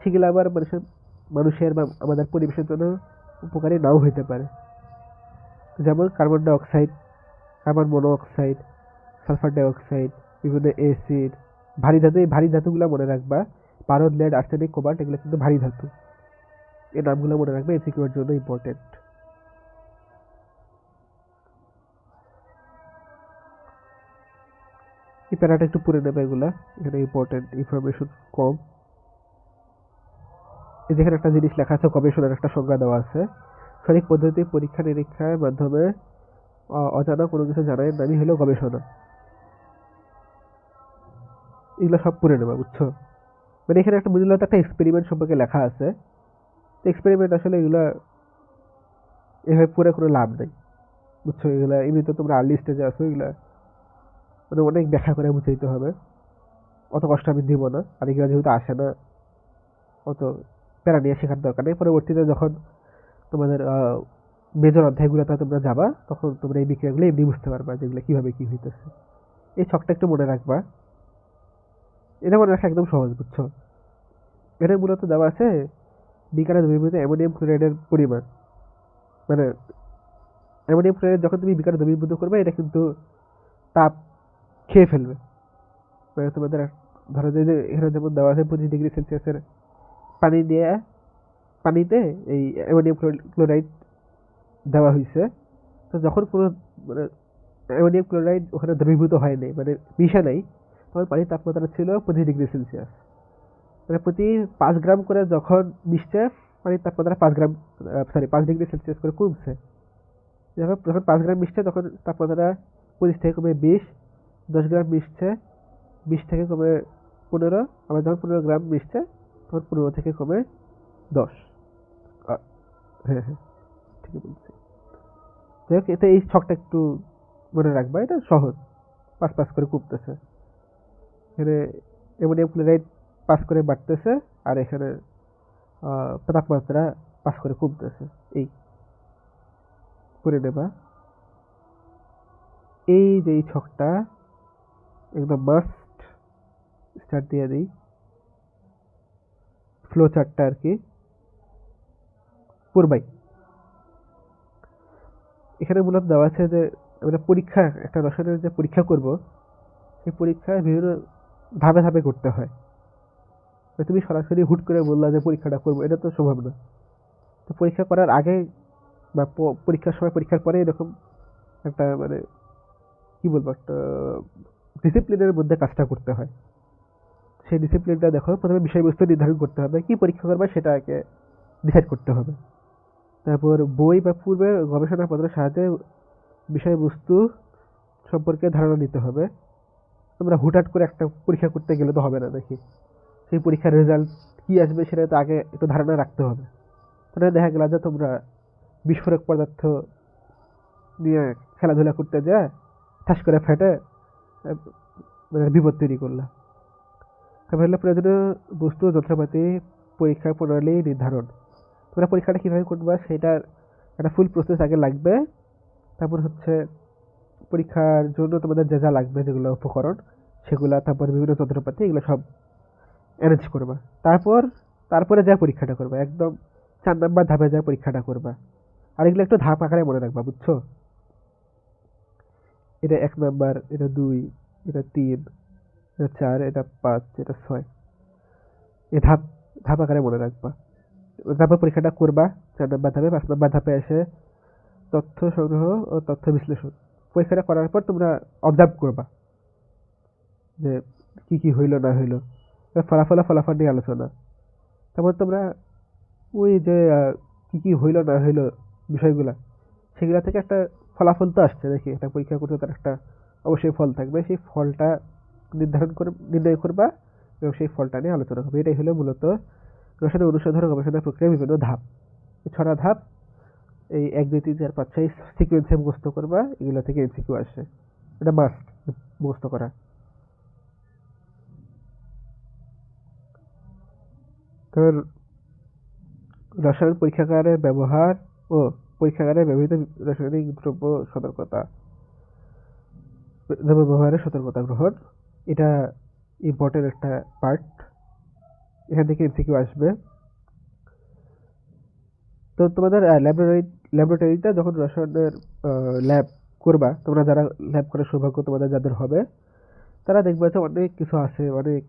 সেগুলো আবার মানুষের বা আমাদের পরিবেশের জন্য উপকারী নাও হইতে পারে। যেমন carbon die oxide, carbon monoxide, sulphur die oxide, বিভিন্ন অ্যাসিড, ভারী ধাতু। এই ভারী ধাতুগুলো মনে রাখবা, পারদ, লেড, আর্সেনিক, কোবাল্ট, এগুলো কিন্তু ভারী ধাতু। এই নামগুলো মনে রাখবে, এমসিকিউ এর জন্য ইম্পর্টেন্ট। এই প্যারাটা একটু পড়ে নেবে এগুলা, এখানে ইম্পর্টেন্ট ইনফরমেশন কম। এই যেখানে একটা জিনিস লেখা আছে, গবেষণার একটা সংজ্ঞা দেওয়া আছে, সঠিক পদ্ধতি পরীক্ষা নিরীক্ষার মাধ্যমে অজানা কোনো কিছু জানার নামই হলো গবেষণা। এগুলো সব পড়ে নেবা, বুঝছো? মানে এখানে একটা মূলত একটা এক্সপেরিমেন্ট সম্পর্কে লেখা আছে। তো এক্সপেরিমেন্ট আসলে এগুলা এভাবে পড়ে কোনো লাভ নেই, বুঝছো? এগুলা এমনিতে তোমরা আর্লি স্টেজে আছো, এগুলা মানে অনেক ব্যাখ্যা করে বুঝাইতে হবে, অত কষ্ট আমি দিব না। আর এগুলা যেহেতু আসে না, অত প্যারা নিয়ে শেখার দরকার নেই। পরবর্তীতে যখন তোমাদের মেজর অধ্যায়গুলোতে তোমরা যাবা, তখন তোমরা এই বিক্রিয়াগুলো এমনি বুঝতে পারবা যেগুলো কিভাবে কি হইতেছে। এই ছকটা একটু মনে রাখবা, এটা মনে রাখা একদম সহজ, বুঝছো? এটা মূলত দেওয়া আছে বিকারে দ্রবীভূত অ্যামোনিয়াম ক্লোরাইডের পরিমাণ, মানে অ্যামোনিয়াম ক্লোরাইড যখন তুমি বিকারে দ্রবীভূত করবে, এটা কিন্তু তাপ খেয়ে ফেলবে। মানে তোমাদের ধরো যে এখানে যেমন দেওয়া আছে 25 ডিগ্রি সেলসিয়াসের পানি দিয়ে, পানিতে এই অ্যামোনিয়াম ক্লোরাইড দেওয়া হয়েছে। তো যখন কোনো মানে অ্যামোনিয়াম ক্লোরাইড ওখানে দ্রবীভূত হয় নাই, মানে মিশে নাই, তখন পানির তাপমাত্রা ছিল 25 ডিগ্রি সেলসিয়াস। মানে প্রতি 5 গ্রাম করে যখন মিশছে, পানির তাপমাত্রা 5 গ্রাম, সরি 5 ডিগ্রি সেলসিয়াস করে কমছে। যখন 5 গ্রাম মিশছে তখন তাপমাত্রা 25 থেকে কমে 20, 10 গ্রাম মিশছে 20 থেকে কমে 15, আবার যখন 15 গ্রাম মিশছে তখন 15 থেকে কমে 10। হ্যাঁ হ্যাঁ, ঠিকই বলছি। যাই হোক, এতে এই ছকটা একটু মনে রাখবা, এটা সহজ। 5 5 করে কমতেছে এখানে, অ্যামোনিয়াম ক্লোরাইড 5 করে বাড়তেছে, আর এখানে তাপমাত্রা 5 করে কমতেছে। এই করে নেবা। এই যে এই ছকটা একদম মাস্ট স্টার্ট দিয়ে দিই, ফ্লো চার্টটা আর কি পূর্বাই। এখানে মূলত দেওয়া আছে যে আমরা পরীক্ষা, একটা রসায়নের যে পরীক্ষা করব, সেই পরীক্ষা বিভিন্ন ধাপে ধাপে করতে হয়। তুমি সরাসরি হুট করে বললা যে পরীক্ষাটা করবো, এটা তো সম্ভব না। তো পরীক্ষা করার আগে বা পরীক্ষার সময় পরীক্ষার পরে এরকম একটা মানে কি বলবো একটা ডিসিপ্লিনের মধ্যে কাজটা করতে হয়। সেই ডিসিপ্লিনটা দেখো প্রথমে বিষয়বস্তু নির্ধারণ করতে হবে, কি পরীক্ষা করবে সেটা আগে ডিসাইড করতে হবে। তারপর বই বা পূর্বের গবেষণাপত্রের সাহায্যে বিষয়বস্তু সম্পর্কে ধারণা নিতে হবে। তোমরা হুটহাট করে একটা পরীক্ষা করতে গেলে তো হবে না নাকি? সেই পরীক্ষার রেজাল্ট কি আসবে সেটা তো আগে একটু ধারণা রাখতে হবে। তাহলে দেখা গেল যে তোমরা বিস্ফোরক পদার্থ নিয়ে খেলাধুলা করতে যায় ঠাস করে ফেটে মানে বিপদ তৈরি করলা। তারপর হলো প্রয়োজনীয় বস্তু যন্ত্রপাতি পরীক্ষা প্রণালী নির্ধারণ। তোমরা পরীক্ষাটা কীভাবে করবা সেটার একটা ফুল প্রসেস আগে লাগবে। তারপর হচ্ছে পরীক্ষার জন্য তোমাদের যা যা লাগবে যেগুলো উপকরণ সেগুলা, তারপর বিভিন্ন যন্ত্রপাতি এগুলো সব অ্যারেঞ্জ করবা। তারপরে যা পরীক্ষাটা করবা একদম 4 নাম্বার ধাপে যা পরীক্ষাটা করবা। আর এগুলো একটু ধাপ আকারে মনে রাখবা, বুঝছো? এটা 1 নাম্বার, এটা 2, এটা 3, এটা 4, এটা 5, এটা 6, এই ধাপ ধাপ আকারে মনে রাখবা। তারপর পরীক্ষাটা করবা 4 নাম্বার ধাপে। 5 নাম্বার ধাপে এসে তথ্য সংগ্রহ ও তথ্য বিশ্লেষণ। পরীক্ষাটা করার পর তোমরা অবজার্ভ করবা যে কি কি হইলো না হইলো, ফলাফল নিয়ে আলোচনা। তারপর তোমরা ওই যে কি কি হইলো না হইলো বিষয়গুলা, সেগুলা থেকে একটা ফলাফল তো আসছে দেখি, একটা পরীক্ষা করতে তার একটা অবশ্যই ফল থাকবে, সেই ফলটা নির্ণয় করবা এবং সেই ফলটা নিয়ে আলোচনা করবে। এটাই হলো মূলত গবেষণা অনুসন্ধান ও গবেষণা প্রক্রিয়ার বিভিন্ন ধাপ। এই 6টা ধাপ এই 1, 2, 3, 4, 5, 6 সিকোয়েন্সে মুখস্থ করবা। এগুলো থেকে এমসিকিউ আসে, এটা মাস্ট মুখস্থ করা। তোর রসায়ন পরীক্ষাগারের ব্যবহার ও পরীক্ষাগারে ব্যবহৃত রাসায়নিক দ্রব্য ব্যবহারের সতর্কতা গ্রহণ, এটা ইম্পর্টেন্ট একটা পার্ট। এখান থেকে এমসিকিউ আসবে। তো তোমাদের ল্যাবরেটরিতে যখন রসায়নের ল্যাব করবা, তোমরা যারা ল্যাব করার সৌভাগ্য তোমাদের যাদের হবে, তারা দেখবে যে অনেক কিছু আছে, অনেক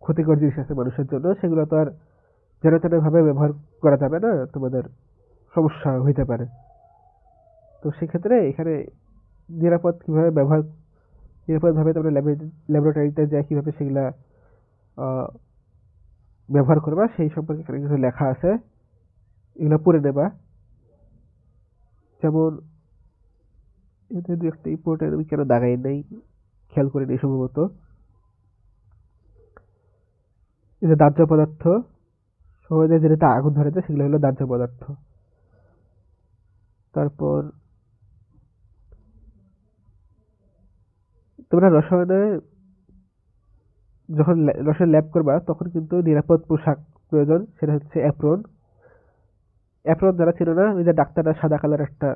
ক্ষতিকর জিনিস আছে মানুষের জন্য, সেগুলো তো আর যেন তেন ভাবে ব্যবহার করা যাবে না, তোমাদের সমস্যা হইতে পারে। তো সেক্ষেত্রে এখানে নিরাপদ কিভাবে ব্যবহার নিরাপদভাবে তোমরা ল্যাবরেটরিতে যায় কিভাবে সেগুলা ব্যবহার করবা সেই সম্পর্কে এখানে কিছু লেখা আছে, এগুলো পড়ে নেবা। যেমন এতে দু একটা ইম্পর্টেন্ট আমি কেন দাগাই নাই খেয়াল করে নেই সম্ভবত। এই যে দাহ্য পদার্থ, সহজে যেটাতে আগুন ধরে যায় সেগুলো হলো দাহ্য পদার্থ। তারপর তোমরা যখন রসায়ন ল্যাব করবা তখন কিন্তু নিরাপদ পোশাক প্রয়োজন, সেটা হচ্ছে অ্যাপ্রন। অ্যাপ্রন যারা ছিল না, ওই যে ডাক্তাররা সাদা কালার একটা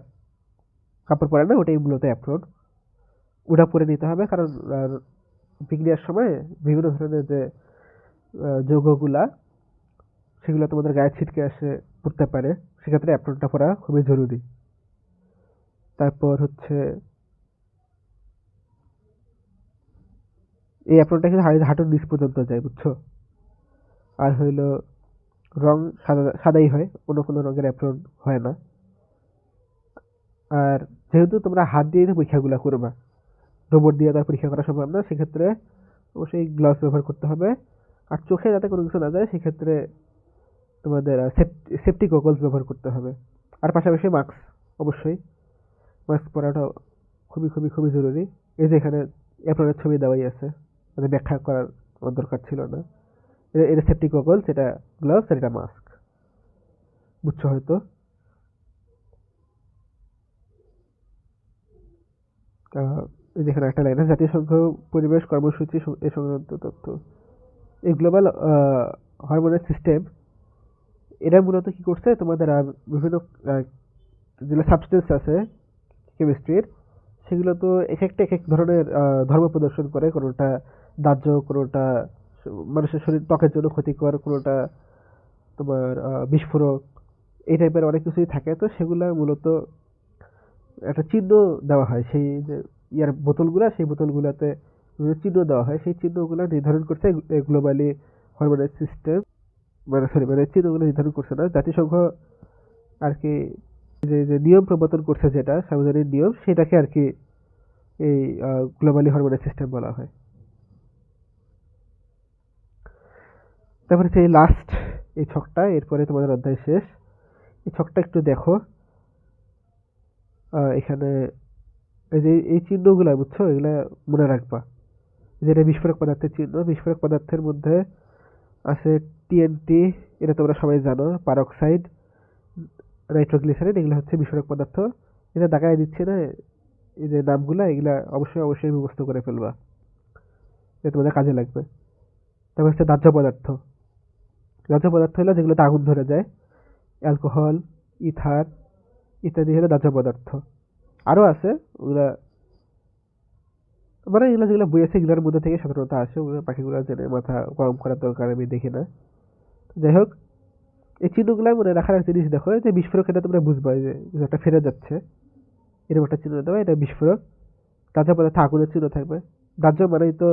কাপড় পরে না, ওটাই মূলত অ্যাপ্রন। ওটা পরে নিতে হবে, কারণ বিক্রিয়ার সময় বিভিন্ন ধরনের যে যৌগগুলা সেগুলো তোমাদের গায়ে ছিটকে আসে পড়তে পারে, সেক্ষেত্রে অ্যাপ্রনটা পরা খুবই জরুরি। তারপর হচ্ছে এই অ্যাপ্রনটা কিন্তু হাঁটুর নিচ পর্যন্ত যায়, বুঝছো? আর হইলো রং সাদাই হয়, অন্য কোনো রঙের অ্যাপ্রন হয় না। আর যেহেতু তোমরা হাত দিয়ে পরীক্ষাগুলো করবা, রোবট দিয়ে তার পরীক্ষা করা সম্ভব না, সেক্ষেত্রে অবশ্যই গ্লাভস ব্যবহার করতে হবে। আর চোখে যাতে কোনো কিছু না যায় সেক্ষেত্রে তোমাদের সেফটি গগলস ব্যবহার করতে হবে। আর পাশাপাশি মাস্ক, অবশ্যই মাস্ক পরাটা খুবই খুবই খুবই জরুরি। এই যে এখানে অ্যাপ্রনের ছবি দেওয়াই আছে, মানে ব্যাখ্যা করার আমার দরকার ছিল না। এটা সেফটি গগলস, এটা গ্লাভস, আর এটা মাস্ক, বুঝছো হয়তো। এই যেখানে একটা লাইন আছে, জাতিসংঘ পরিবেশ কর্মসূচি এ সংক্রান্ত তথ্য। এই গ্লোবাল হরমোনের সিস্টেম, এরা মূলত কি করছে তোমাদের বিভিন্ন যেগুলো সাবস্টেন্স আছে কেমিস্ট্রির, সেগুলো তো এক একটা এক এক ধরনের ধর্ম প্রদর্শন করে। কোনোটা দাহ্য, কোনোটা মানুষের শরীর ত্বকের জন্য ক্ষতিকর, কোনোটা তোমার বিস্ফোরক, এই টাইপের অনেক কিছুই থাকে। তো সেগুলা মূলত একটা চিহ্ন দেওয়া হয়, সেই যে ইয়ার বোতলগুলা, সেই বোতলগুলাতে চিহ্ন দেওয়া হয়। সেই চিহ্নগুলো নির্ধারণ করছে গ্লোবালি হরমোনাল সিস্টেম, মানে চিহ্নগুলো নির্ধারণ করছে না, জাতিসংঘ আর কি যে যে নিয়ম প্রবর্তন করছে, যেটা সার্বজনীন নিয়ম, সেটাকে আর কি এই গ্লোবালি হারমোনাইজ সিস্টেম বলা হয়। তারপরে হচ্ছে এই লাস্ট এই ছকটা, এরপরে তোমাদের অধ্যায় শেষ। এই ছকটা একটু দেখো। এখানে এই যে এই চিহ্নগুলা বুঝছো, এগুলা মনে রাখবা। যেটা বিস্ফোরক পদার্থের চিহ্ন, বিস্ফোরক পদার্থের মধ্যে আছে টিএনটি, এটা তোমরা সবাই জানো, পারক্সাইড, নাইট্রোগ্লিসারিন, এগুলো হচ্ছে বিস্ফোরক পদার্থ। এটা দেখাই দিচ্ছে না, এই যে নামগুলা, এগুলা অবশ্যই অবশ্যই মুখস্থ করে ফেলবা, এটা তোমাদের কাজে লাগবে। তারপর হচ্ছে দাহ্য পদার্থ। দাহ্য পদার্থ হলো যেগুলোতে আগুন ধরে যায়, অ্যালকোহল, ইথার ইত্যাদি হলো দাহ্য পদার্থ। আরো আছে ওগুলা, মানে এগুলো যেগুলো বই আছে এগুলোর মধ্যে থেকে সাধারণত আসে, ওগুলো পাখিগুলো জেনে মাথা গরম করার দরকার আমি দেখি না। যাই হোক, এই চিহ্নগুলো মনে রাখার একটা জিনিস দেখো, যে বিস্ফোরক, এটা তোমরা বুঝবা, যে একটা ফেরে যাচ্ছে, এরকম একটা চিহ্ন দেবে, এটা বিস্ফোরক। দাহ্য পদার্থ আগুনের চিহ্ন থাকবে, দাহ্য মানেই তো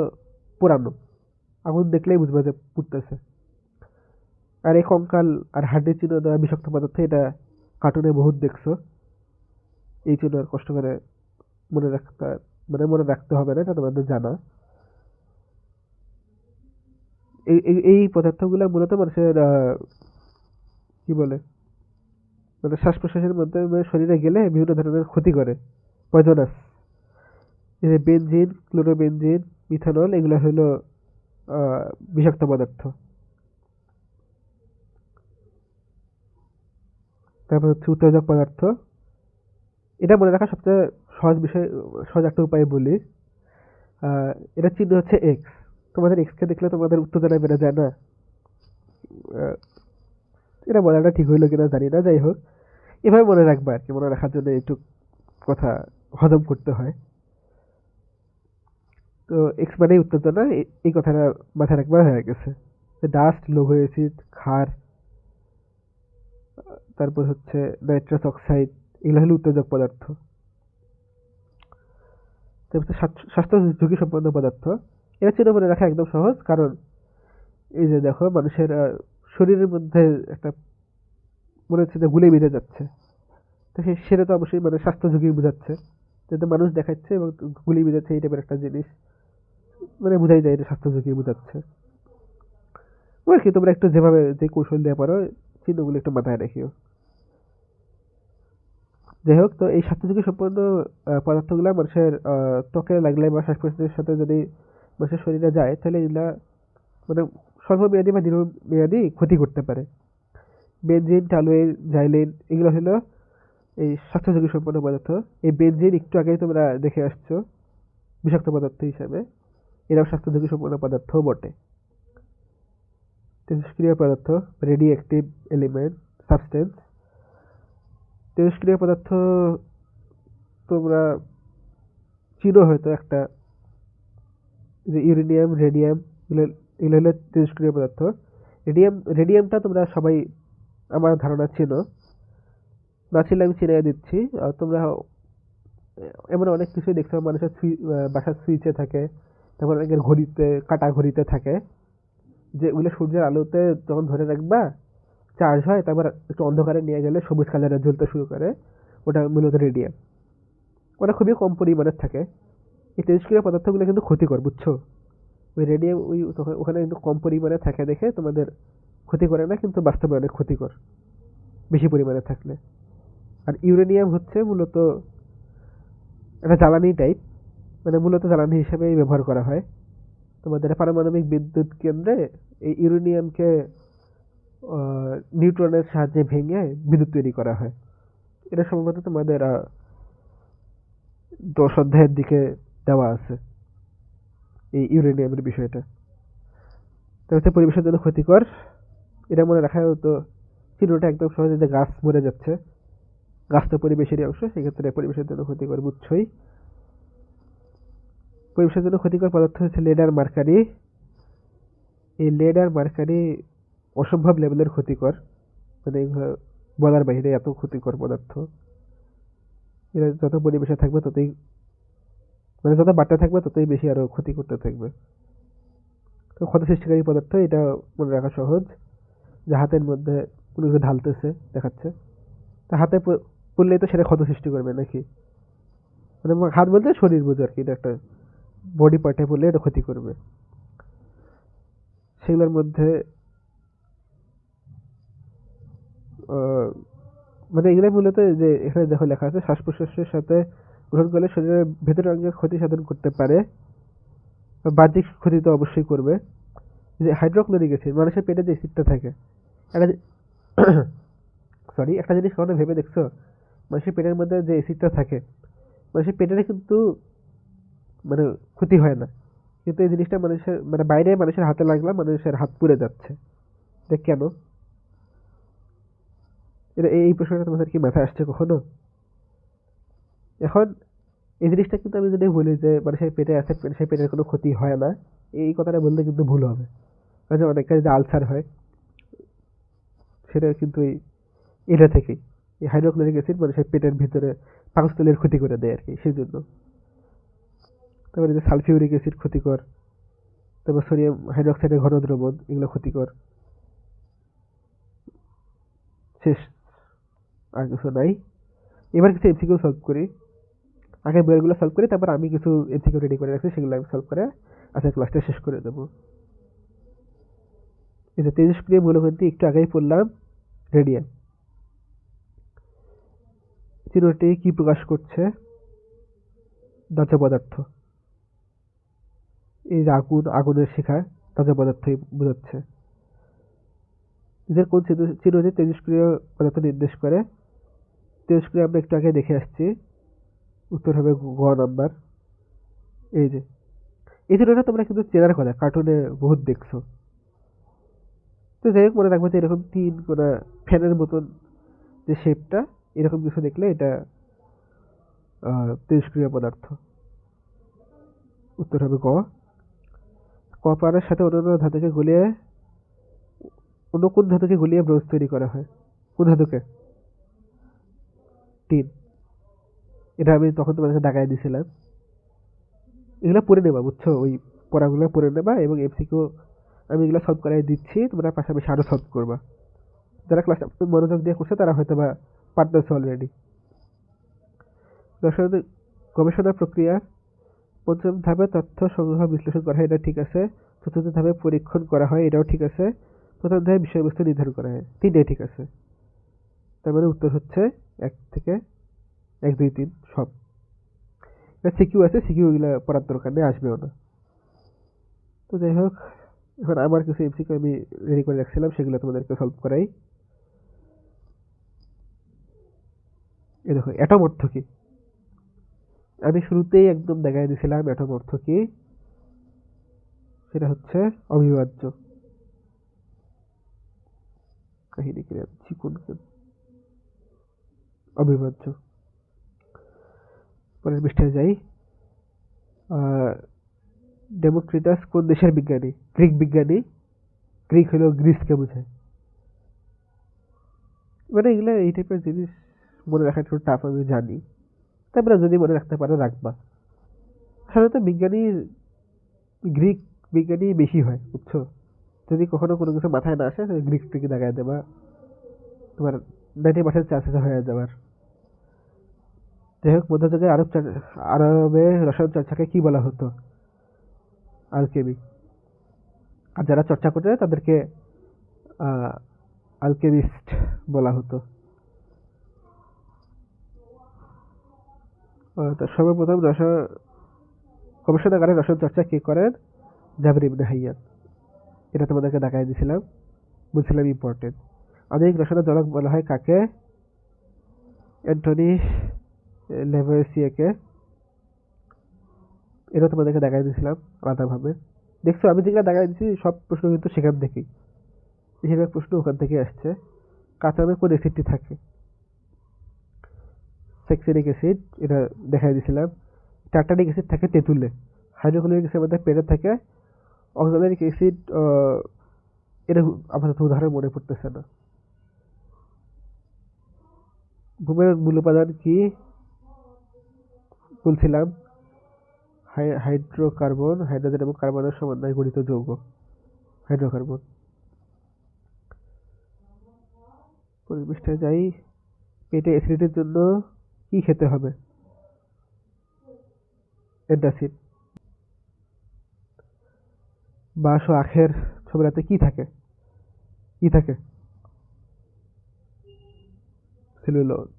পোড়ানো, আগুন দেখলেই বুঝবা যে পুড়তেছে। আর এই কঙ্কাল আর হাড্ডির চিহ্ন দেওয়া বিষাক্ত পদার্থ, এটা কার্টুনে বহুত দেখছো। এই চিহ্ন আর কষ্ট করে মনে রাখতে, মানে মনে রাখতে হবে না, এটা তোমাদের জানা। এই পদার্থগুলো মূলত মানুষের কি বলে, মানে শ্বাস প্রশ্বাসের মধ্যে মানে শরীরে গেলে বিভিন্ন ধরনের ক্ষতি করে, পয়জনাস। এই যে বেনজিন, ক্লোরোবেনজিন, মিথানল, এগুলো হলো বিষাক্ত পদার্থ। তারপর হচ্ছে উত্তেজক পদার্থ। এটা মনে রাখা সবচেয়ে সহজ বিষয়, সহজ একটা উপায় বলি। এটা চিহ্ন হচ্ছে এক্স। তোমাদের এক্স কে দেখলে তোমাদের উত্তেজনা বেড়ে যায় না? আহ, এটা বলাটা ঠিক হইলো কিনা জানি না, যাই হোক, এভাবে মনে রাখবা আর কি, মনে রাখার জন্য একটু কথা হজম করতে হয়। তো এক্স মানে উত্তেজনা, এই কথাটা মাথায় রাখবার হয়ে গেছে। ডাস্ট, লৌহ অ্যাসিড, ক্ষার, তারপর হচ্ছে নাইট্রাস অক্সাইড, এগুলো হলো উত্তেজক পদার্থ। তারপর হচ্ছে স্বাস্থ্য ঝুঁকি সম্পন্ন পদার্থ। এটা চিহ্ন মনে রাখা একদম সহজ, কারণ এই যে দেখো মানুষের শরীরের মধ্যে একটা মনে হচ্ছে যে গুলে বেঁধে যাচ্ছে, তো সেটা তো অবশ্যই মানে স্বাস্থ্য ঝুঁকি বোঝাচ্ছে, যেহেতু মানুষ দেখাচ্ছে এবং গুলি বেঁধেছে, এই টাইপের একটা জিনিস, মানে বোঝাই যায় এটা স্বাস্থ্য ঝুঁকি বোঝাচ্ছে। আর কি তোমরা একটু যেভাবে যে কৌশল দিয়ে পারো চিহ্নগুলো একটু মাথায় রাখিও। যাই হোক, তো এই স্বাস্থ্য ঝুঁকি সম্পন্ন পদার্থগুলো মানুষের ত্বকে লাগলে বা শ্বাস প্রশ্বাসের সাথে যদি মানুষের শরীরে যায়, তাহলে এগুলা মানে স্বল্পমেয়াদী বা দীর্ঘমেয়াদী ক্ষতি করতে পারে। বেনজিন, টালুইন, জাইলিন, এগুলো হলো এই স্বাস্থ্য ঝুঁকি সম্পন্ন পদার্থ। এই বেনজিন একটু আগেই তোমরা দেখে আসছো বিষাক্ত পদার্থ হিসাবে, এরাও স্বাস্থ্য ঝুঁকি সম্পন্ন পদার্থ বটে। তেজস্ক্রিয় পদার্থ, রেডিও অ্যাক্টিভ এলিমেন্ট, সাবস্টেন্স। তেজস্ক্রিয় পদার্থ তোমরা চিনো হয়তো একটা, যে ইউরেনিয়াম, রেডিয়াম, এগুলো এগুলো হলো তেজস্ক্রিয় পদার্থ। রেডিয়ামটা তোমরা সবাই আমার ধারণা চিনো, না চিনলে আমি চিনিয়ে দিচ্ছি। তোমরা এমন অনেক কিছুই দেখতে পাবে মানুষের বাসার সুইচে থাকে, তারপর অনেকের ঘড়িতে, কাটা ঘড়িতে থাকে, যে ওগুলো সূর্যের আলোতে যখন ধরে রাখবা চার্জ হয়, তারপর একটু অন্ধকারে নিয়ে গেলে সবুজ কালারে জ্বলতে শুরু করে, ওটা মূলত রেডিয়াম। ওটা খুবই কম পরিমাণের থাকে। এই তেজস্ক্রিয় পদার্থগুলো কিন্তু ক্ষতিকর, বুঝছো? ওই রেডিয়াম ওই ওখানে কিন্তু কম পরিমাণে থাকে দেখে তোমাদের ক্ষতি করে না, কিন্তু বাস্তবে অনেক ক্ষতিকর বেশি পরিমাণে থাকলে। আর ইউরেনিয়াম হচ্ছে মূলত একটা জ্বালানি টাইপ, মানে মূলত জ্বালানি হিসেবেই ব্যবহার করা হয়। তোমাদের পারমাণবিক বিদ্যুৎ কেন্দ্রে এই ইউরেনিয়ামকে নিউট্রনের সাহায্যে ভেঙে বিদ্যুৎ তৈরি করা হয়। এটা সম্ভবত তোমাদের 10 অধ্যায়ের দিকে দেওয়া আছে এই ইউরেনিয়ামের বিষয়টা। তো হচ্ছে পরিবেশের জন্য ক্ষতিকর, এটা মনে রাখা হতো। চিহ্নটা একদম সহজে, যে গাছ মরে যাচ্ছে, গাছ তো পরিবেশেরই অংশ, সেক্ষেত্রে পরিবেশের জন্য ক্ষতিকর, বুঝছই। পরিবেশের জন্য ক্ষতিকর পদার্থ হচ্ছে লেড আর মার্কারি। এই লেড আর মার্কারি অসম্ভব লেভেলের ক্ষতিকর, মানে এগুলো বলার বাইরে এত ক্ষতিকর পদার্থ। এরা যত পরিবেশে থাকবে ততই, মানে যত বাড়তে থাকবে ততই বেশি আরো ক্ষতি করতে থাকবে। তো ক্ষত সৃষ্টিকারী পদার্থ, এটা মনে রাখা সহজ, যে হাতের মধ্যে কোনো কিছু ঢালতেছে দেখাচ্ছে, তা হাতে পড়লেই তো সেটা ক্ষত সৃষ্টি করবে নাকি? মানে হাত বলতে শরীর বোঝো আর কি, এটা একটা বডি পার্টে পড়লে এটা ক্ষতি করবে। সেগুলোর মধ্যে মানে এগুলো মূলত যে এখানে দেখো লেখা আছে শ্বাস প্রশ্বাসের সাথে গ্রহণ করলে শরীরের ভেতরের অঙ্গের ক্ষতি সাধন করতে পারে, বাহ্যিক ক্ষতি তো অবশ্যই করবে। যে হাইড্রোক্লোরিক অ্যাসিড মানুষের পেটে যে অ্যাসিডটা থাকে, একটা সরি একটা জিনিস কখনো ভেবে দেখছো, মানুষের পেটের মধ্যে যে অ্যাসিডটা থাকে মানুষের পেটের কিন্তু মানে ক্ষতি হয় না, কিন্তু এই জিনিসটা মানুষের মানে বাইরে মানুষের হাতে লাগলে মানুষের হাত পুড়ে যাচ্ছে। এটা কেন? এটা এই প্রশ্নটা তোমাদের কি মাথায় আসছে কখনো? এখন এই জিনিসটা কিন্তু আমি যদি বলি যে মানুষের পেটে আছে, মানুষের পেটের কোনো ক্ষতি হয় না, এই কথাটা বললে কিন্তু ভুল হবে। কারণ অনেকের যে আলসার হয় সেটা কিন্তু এটা থেকেই, এই হাইড্রোক্লোরিক অ্যাসিড মানুষের পেটের ভিতরে পাকস্থলীর ক্ষতি করে দেয় আর কি, সেই জন্য। তারপরে যে সালফিউরিক অ্যাসিড ক্ষতিকর, তারপর সোডিয়াম হাইড্রোক্সাইডের ঘন দ্রবণ, এগুলো ক্ষতিকর। শেষ, আর কিছু নাই। এবার কিছু এমসিকিউ সলভ করি, আগে বইগুলো সলভ করি, তারপর আমি কিছু এমসিকিউ রেডি করে রাখছি, সেগুলো আমি সলভ করে আজকের ক্লাসটা শেষ করে দেবো। এই যে তেজস্ক্রিয় মৌলগ্রন্থি একটু আগেই পড়লাম, রেডিয়াম। চিহ্নটি কি প্রকাশ করছে? দাহ্য পদার্থ। এই যে আগুন, আগুনের শিখা দাহ্য পদার্থই বোঝাচ্ছে। এদের কোন চিহ্নটি তেজস্ক্রিয় পদার্থ নির্দেশ করে? তেজস্ক্রিয় আমরা একটু আগে দেখে আসছি, উত্তর হবে গ নাম্বার। এই যে এই চিহ্নটা তোমরা কিন্তু চেনার কথা, কার্টুনে বহুত দেখছো। তো যাই হোক, মনে রাখবে যে এরকম তিন কোনা ফ্যানের মতন যে শেপটা, এরকম কিছু দেখলে এটা তেজস্ক্রিয় পদার্থ। উত্তর হবে গ। কপারের সাথে অন্য কোন ধাতুকে গলিয়ে ব্রোঞ্জ তৈরি করা হয়? কোন ধাতুকে? টিন। এটা আমি তখন তোমাদেরকে দাগাই দিছিলাম। এগুলো পড়ে নেবা, বুঝছো? ওই পড়াগুলো পড়ে নেবা এবং এমসিকিউ আমি এগুলো সলভ করাই দিচ্ছি, তোমরা পাশাপাশি আরো সলভ করবা। যারা ক্লাসটা মনোযোগ দিয়ে করছে তারা হয়তো বা পারতেছে অলরেডি। গবেষণা প্রক্রিয়া পঞ্চম ধাপে তথ্য সংগ্রহ বিশ্লেষণ করা হয়, এটা ঠিক আছে। চতুর্থ ধাপে পরীক্ষণ করা হয়, এটাও ঠিক আছে। প্রথম ধাপে বিষয়বস্তু নির্ধারণ করা হয়, তিনটাই ঠিক আছে। তার মানে উত্তর হচ্ছে এক থেকে 1 2 3 সব। সিকিউ আছে, সিকিউ এগুলো পড়ার দরকার নেই, আসবেও না। তো যাই হোক, এখন আমার কিছু এমসিকিউ আমি রেডি করে রাখছিলাম, সেগুলো তোমাদেরকে সলভ করাই। এই দেখো, অ্যাটম অর্থ কি? আমি শুরুতেই একদম দেখাই দিয়েছিলাম অ্যাটম অর্থ কি। সেটা হচ্ছে অবিভাজ্য। কাহিনী কি চিকুন অবিভাজ্য। পরের পৃষ্ঠায় যাই। ডেমোক্রিটাস কোন দেশের বিজ্ঞানী? গ্রিক বিজ্ঞানী। গ্রিক হলো গ্রিসকে বোঝায়। মানে এগুলো এই টাইপের জিনিস মনে রাখা একটু টাফ, আমি জানি। তারপরে যদি মনে রাখতে পারো রাখবা। সাধারণত বিজ্ঞানী গ্রিক বিজ্ঞানী বেশি হয়, বুঝছো? যদি কখনো কোনো কিছু মাথায় না আসে গ্রিক থেকে দেখায় দেবা, তোমার 90% চান্সেস হয়ে যাবার। যাই হোক, মধ্যযুগে আরবে রসায়ন চর্চাকে কি বলা হতো? আলকেমি। আর যারা চর্চা করতে তাদেরকে আলকেমিস্ট বলা হতো। তো সর্বপ্রথম গবেষণাগারে রসায়ন চর্চা কে করেন? জাবির ইবনে হাইয়ান। এটা তোমাদেরকে দেখাই দিয়েছিলাম, বলছিলাম ইম্পর্টেন্ট। আধুনিক রসায়নের জনক বলা হয় কাকে? অ্যান্টনি লেভয়েসিয়াকে। এটা তোমাদেরকে দেখাই দিয়েছিলাম আলাদাভাবে। দেখছো, আমি যেগুলো দেখাই দিচ্ছি সব প্রশ্ন কিন্তু সেখান থেকেই, বেশিরভাগ প্রশ্ন ওখান থেকে আসছে। কাঁচা আমে কোন অ্যাসিডটি থাকে? স্যাকসিনিক অ্যাসিড, এটা দেখাই দিয়েছিলাম। টার্টারিক অ্যাসিড থাকে তেঁতুলে। হাইড্রোক্লোরিক অ্যাসিড আমাদের পেটে থাকে। অক্সালিক অ্যাসিড, এটা আপাতত উদাহরণ মনে পড়তেছে না। ভূমের মূল উপাদান কি বলছিলাম? হাইড্রোকার্বন, হাইড্রোজেন এবং কার্বনের সমন্বয়ে গঠিত যৌগ হাইড্রোকার্বন। পরিবেশটা যাই। পেটে অ্যাসিডিটির জন্য কি খেতে হবে? অ্যান্টাসিড। বাঁশ ও আখের ছোবরাতে কি থাকে? কি থাকে? সেলুলোজ।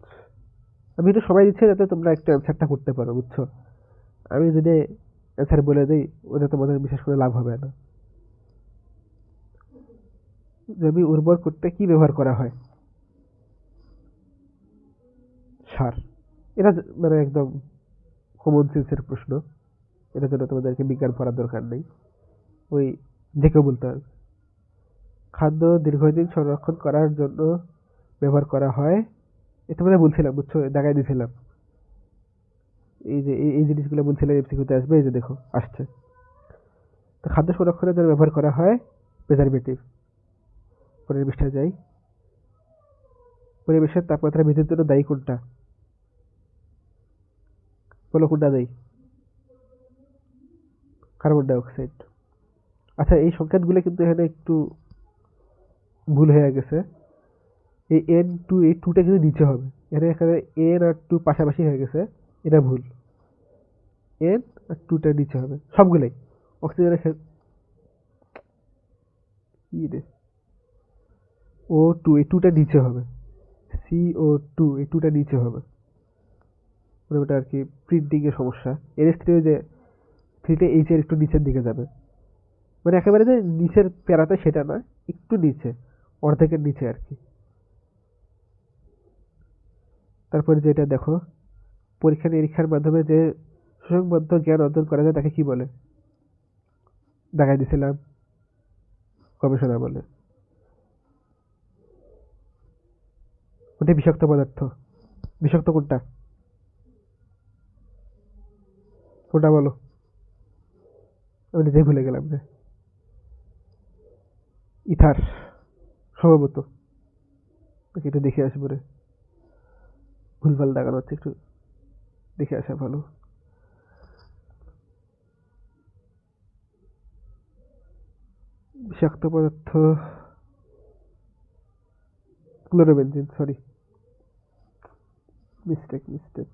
আমি একটু সময় দিচ্ছি যাতে তোমরা একটু অ্যান্সারটা করতে পারো, বুঝছো? আমি যদি অ্যান্সার বলে দিই ওটা তোমাদের বিশেষ করে লাভ হবে না। জমি উর্বর করতে কি ব্যবহার করা হয়? সার। এটা মানে একদম কমন সেন্সের প্রশ্ন। এটার জন্য তোমাদেরকে বিজ্ঞান পড়ার দরকার নেই, ওই যে কেউ বলতে পারবে। খাদ্য দীর্ঘদিন সংরক্ষণ করার জন্য ব্যবহার করা হয়, এটা মানে বলছিলাম, বুঝছো, দেখাই দিয়েছিলাম। এই যে এই জিনিসগুলো বলছিলাম এমসিকিউতে আসবে, এই যে দেখো আসছে। তো খাদ্য সংরক্ষণের জন্য ব্যবহার করা হয় প্রিজারভেটিভ। পরের পৃষ্ঠায় যাই। পরিবেশের তাপমাত্রা বৃদ্ধির জন্য দায়ী কোনটা? বলো কোনটা দায়ী? Carbon die oxide. আচ্ছা, এই সংকেতগুলো কিন্তু এখানে একটু ভুল হয়ে গেছে। এই এন টু, এই টুটা কিন্তু নিচে হবে। এখানে এন আর টু পাশাপাশি হয়ে গেছে, এটা ভুল। এন আর টুটা নিচে হবে সবগুলাই। অক্সিজেনের কি রে, ও টু, এই টুটা নিচে হবে। সিও টু, এই টুটা নিচে হবে। মানে ওটা আর কি প্রিন্টিং এর সমস্যা। এনএস থ্রি, যে থ্রিতে এইচ এর একটু নিচের দিকে যাবে, মানে একেবারে যে নিচের প্যারাতে সেটা না, একটু নিচে, অর্ধেকের নিচে আর কি। তারপরে যেটা দেখো, পরীক্ষা নিরীক্ষার মাধ্যমে যে সুসংবদ্ধ জ্ঞান অর্জন করা যায় তাকে কি বলে? দেখাই দিছিলাম, গবেষণা বলে। ওটা বিষাক্ত পদার্থ। বিষাক্ত কোনটা? কোনটা বলো? আমি নিজেই ভুলে গেলাম যে। ইথার সম্ভবত। নাকি একটু দেখে আসবো রে, ভুলভাল দেখানো হচ্ছে, একটু দেখে আসা ভালো। বিষাক্ত পদার্থ ক্লোরোবেনজিন, সরি, মিস্টেক মিস্টেক।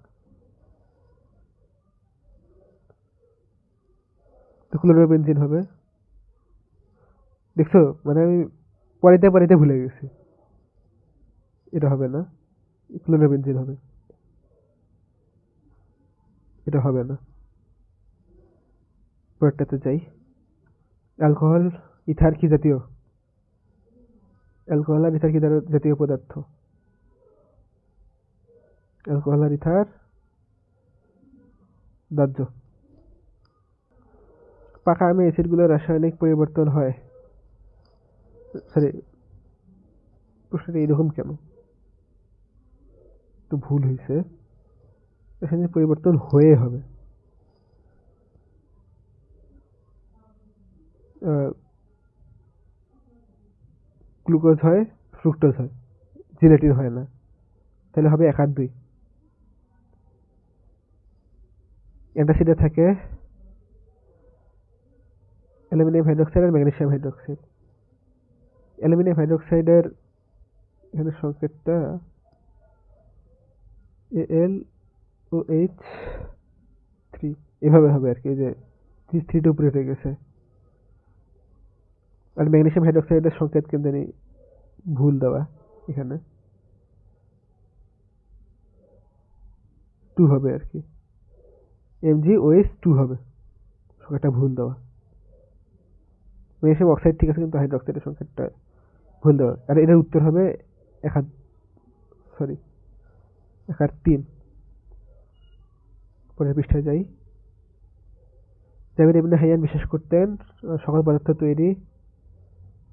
তো ক্লোরোবেনজিন হবে। দেখছো, মানে আমি পড়াইতে পড়াইতে ভুলে গেছি। এটা হবে না, ক্লোরোবেনজিন হবে। এটা হবে না। পরেরটাতে যাই। অ্যালকোহল, ইথার কি জাতীয়? অ্যালকোহল আর ইথার কি জাতীয় পদার্থ? অ্যালকোহল আর ইথার দাহ্য। পাকা আমে অ্যাসিডগুলোর রাসায়নিক পরিবর্তন হয়। সরি, প্রশ্নটা এরকম কেন? তো ভুল হয়েছে, রাসায়নিক পরিবর্তন হয়ে হবে। গ্লুকোজ হয়, ফ্রুক্টোজ হয়, জিলেটিন হয় না। তাহলে হবে 1 আর 2। অ্যান্টাসিডে থাকে অ্যালুমিনিয়াম হাইড্রোক্সাইড আর ম্যাগনেসিয়াম হাইড্রোক্সাইড। অ্যালুমিনিয়াম হাইড্রোক্সাইডের এখানে সংকেতটা এল ও এইচ থ্রি, এভাবে হবে আর কি, যে থ্রিটা উপরে উঠে গেছে। আর ম্যাগনেসিয়াম হাইড্রোক্সাইডের সংকেত কিন্তু ভুল দেওয়া, এখানে 2 হবে আর কি, MgOH2 হবে, সংখ্যাটা ভুল দেওয়া। ম্যাগনেসিয়াম অক্সাইড ঠিক আছে, কিন্তু হাইড্রোক্সাইডের সংখ্যাটা ভুল দেওয়া। আর এটার উত্তর হবে 1 আর 3। পরের পৃষ্ঠায় যাই। জাবির ইবনে হাইয়ান বিশ্বাস করতেন সকল পদার্থ তৈরি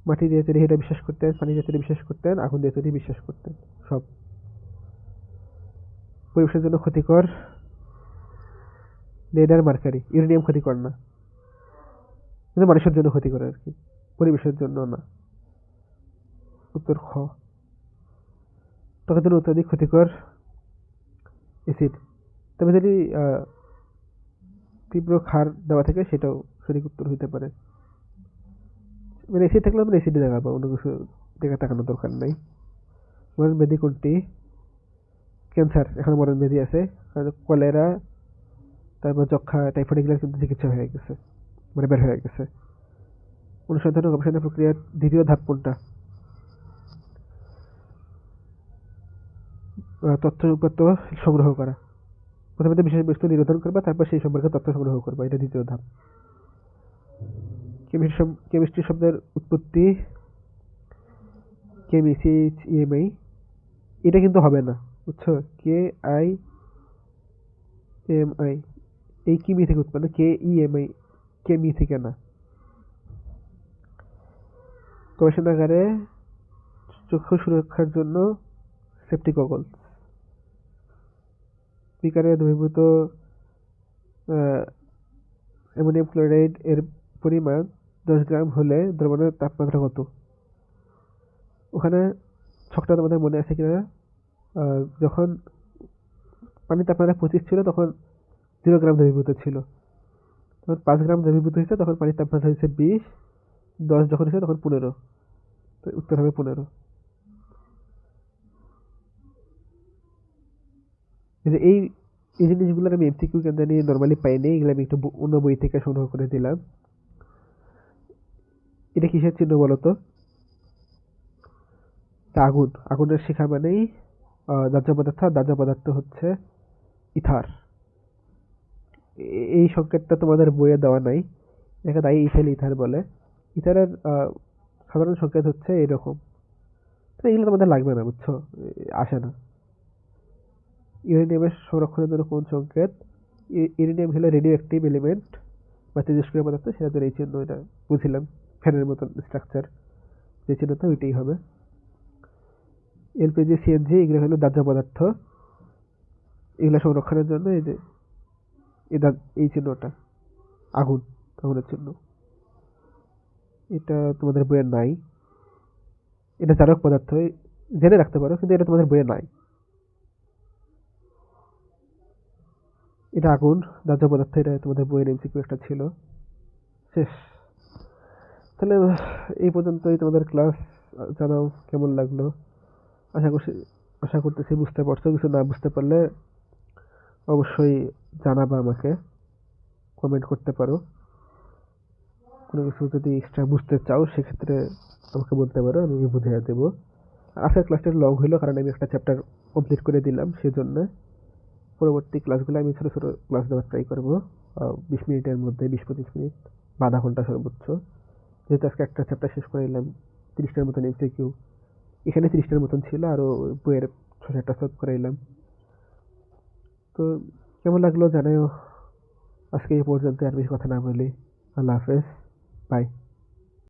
মাটি দিয়ে তৈরি, এটা বিশ্বাস করতেন। পানি দিয়ে তৈরি বিশ্বাস করতেন। আগুন দিয়ে তৈরি বিশ্বাস করতেন। সব পরিবেশের জন্য ক্ষতিকর লেড আর মার্কারি। ইউরেনিয়াম ক্ষতিকর না, কিন্তু মানুষের জন্য ক্ষতিকর আর কি, পরিবেশের জন্য না। উত্তর খ। ত্বকের জন্য অত্যধিক ক্ষতিকর অ্যাসিড। তবে যদি তীব্র ক্ষার দেওয়া থাকে সেটাও সঠিক উত্তর হইতে পারে। মানে অ্যাসিড থাকলে আমরা অ্যাসিডে দেখাবো, অন্য কিছু দেখা তাকানোর দরকার নাই। মরণ ব্যাধি কোনটি? ক্যান্সার এখন মরণ ব্যাধি আছে, কলেরা, তারপর যক্ষা, টাইফয়েড এগুলোর কিন্তু চিকিৎসা হয়ে গেছে, মানে বের হয়ে গেছে। অনুসন্ধান ও গবেষণা প্রক্রিয়ার দ্বিতীয় ধাপ কোনটা? তথ্য উপাত্ত সংগ্রহ করা। প্রথমে তো বিশেষ বস্তু নিরোধন করবা, তারপর সেই সম্পর্কে তথ্য সংগ্রহ করবা, এটা দ্বিতীয় ধাপ। কেমিস্ট্রি শব্দের উৎপত্তি, কেমিসিএমআই, এটা কিন্তু হবে না, বুঝছো? KIMI, এই কিমি থেকে উৎপন্ন, KEMI, কেমি থেকে না। গবেষণাগারে চক্ষু সুরক্ষার জন্য সেফটি গগলস। বিকারে দ্রবীভূত অ্যামোনিয়াম ক্লোরাইড এর পরিমাণ 10 গ্রাম হলে দ্রবণের তাপমাত্রা কত? ওখানে ছকটা তোমাদের মনে আছে কিনা? যখন পানির তাপমাত্রা 25 ছিল তখন 0 গ্রাম দ্রবীভূত ছিল, যখন 5 গ্রাম দ্রবীভূত হয়েছে তখন পানির তাপমাত্রা হয়েছে 20, 10 যখন হয়েছে তখন 15, তো উত্তর হবে 15। এই এই জিনিসগুলো আমি এমসিকিউ কেন্দ্রে নিয়ে নর্মালি পাইনি, এগুলো আমি একটু অন্য বই থেকে সংগ্রহ করে দিলাম। এটা কিসের চিহ্ন বলতো? আগুন, আগুনের শিখা মানেই দাহ্য পদার্থ, আর দাহ্য পদার্থ হচ্ছে ইথার। এই সংকেতটা তোমাদের বইয়ে দেওয়া নাই, দেখা তাই ইথেল ইথার বলে। ইথারের সাধারণ সংকেত হচ্ছে এরকম, তো এগুলো তোমাদের লাগবে না, বুঝছো? আসে না। ইউরেনিয়ামের সংরক্ষণের জন্য কোন সংকেত? ইউরেনিয়াম হলো রেডিও অ্যাক্টিভ এলিমেন্ট বা তেজস্ক্রিয় পদার্থ, সেটা তো এই চিহ্ন, এটা বুঝছিলাম, ফ্যানের মতন স্ট্রাকচার, যে চিহ্নটা ওইটাই হবে। এলপিজি, সিএনজি, এগুলো হলো দাহ্য পদার্থ, এগুলো সংরক্ষণের জন্য এই যে এই চিহ্নটা আগুন, আগুনের চিহ্ন, এটা তোমাদের বইয়ে নাই। এটা জারক পদার্থ, জেনে রাখতে পারো, কিন্তু এটা তোমাদের বইয়ে নাই। এটা আগুন, দাহ্য পদার্থ, এটা তোমাদের বইয়ের এমসিকিউ একটা ছিল। শেষ। তাহলে এই পর্যন্তই তোমাদের ক্লাস। জানাও কেমন লাগলো। আশা করছি আশা করতেছি বুঝতে পারছো। কিছু না বুঝতে পারলে অবশ্যই জানাবা আমাকে, কমেন্ট করতে পারো। কোনো কিছু যদি এক্সট্রা বুঝতে চাও সেক্ষেত্রে আমাকে বলতে পারো, আমি বুঝিয়ে দেবো। আজকের ক্লাসটা লং হইলো কারণ আমি একটা চ্যাপ্টার কমপ্লিট করে দিলাম, সেজন্য পরবর্তী ক্লাসগুলো আমি ছোটো ছোটো ক্লাস দেওয়ার ট্রাই করবো, 20 মিনিটের মধ্যে, 20-25 মিনিট বা আধা ঘন্টা সর্বোচ্চ। যেহেতু আজকে একটা চ্যাপ্টার শেষ করে এলাম, 30টার মতন এমসিকিউ, এখানে 30টার মতন ছিল, আরও বইয়ের 6-7টা সলভ করে এলাম। তো কেমন লাগলো জানাও। আজকে এই পর্যন্ত, আর বেশি কথা না বলি। আল্লাহ হাফেজ, বাই।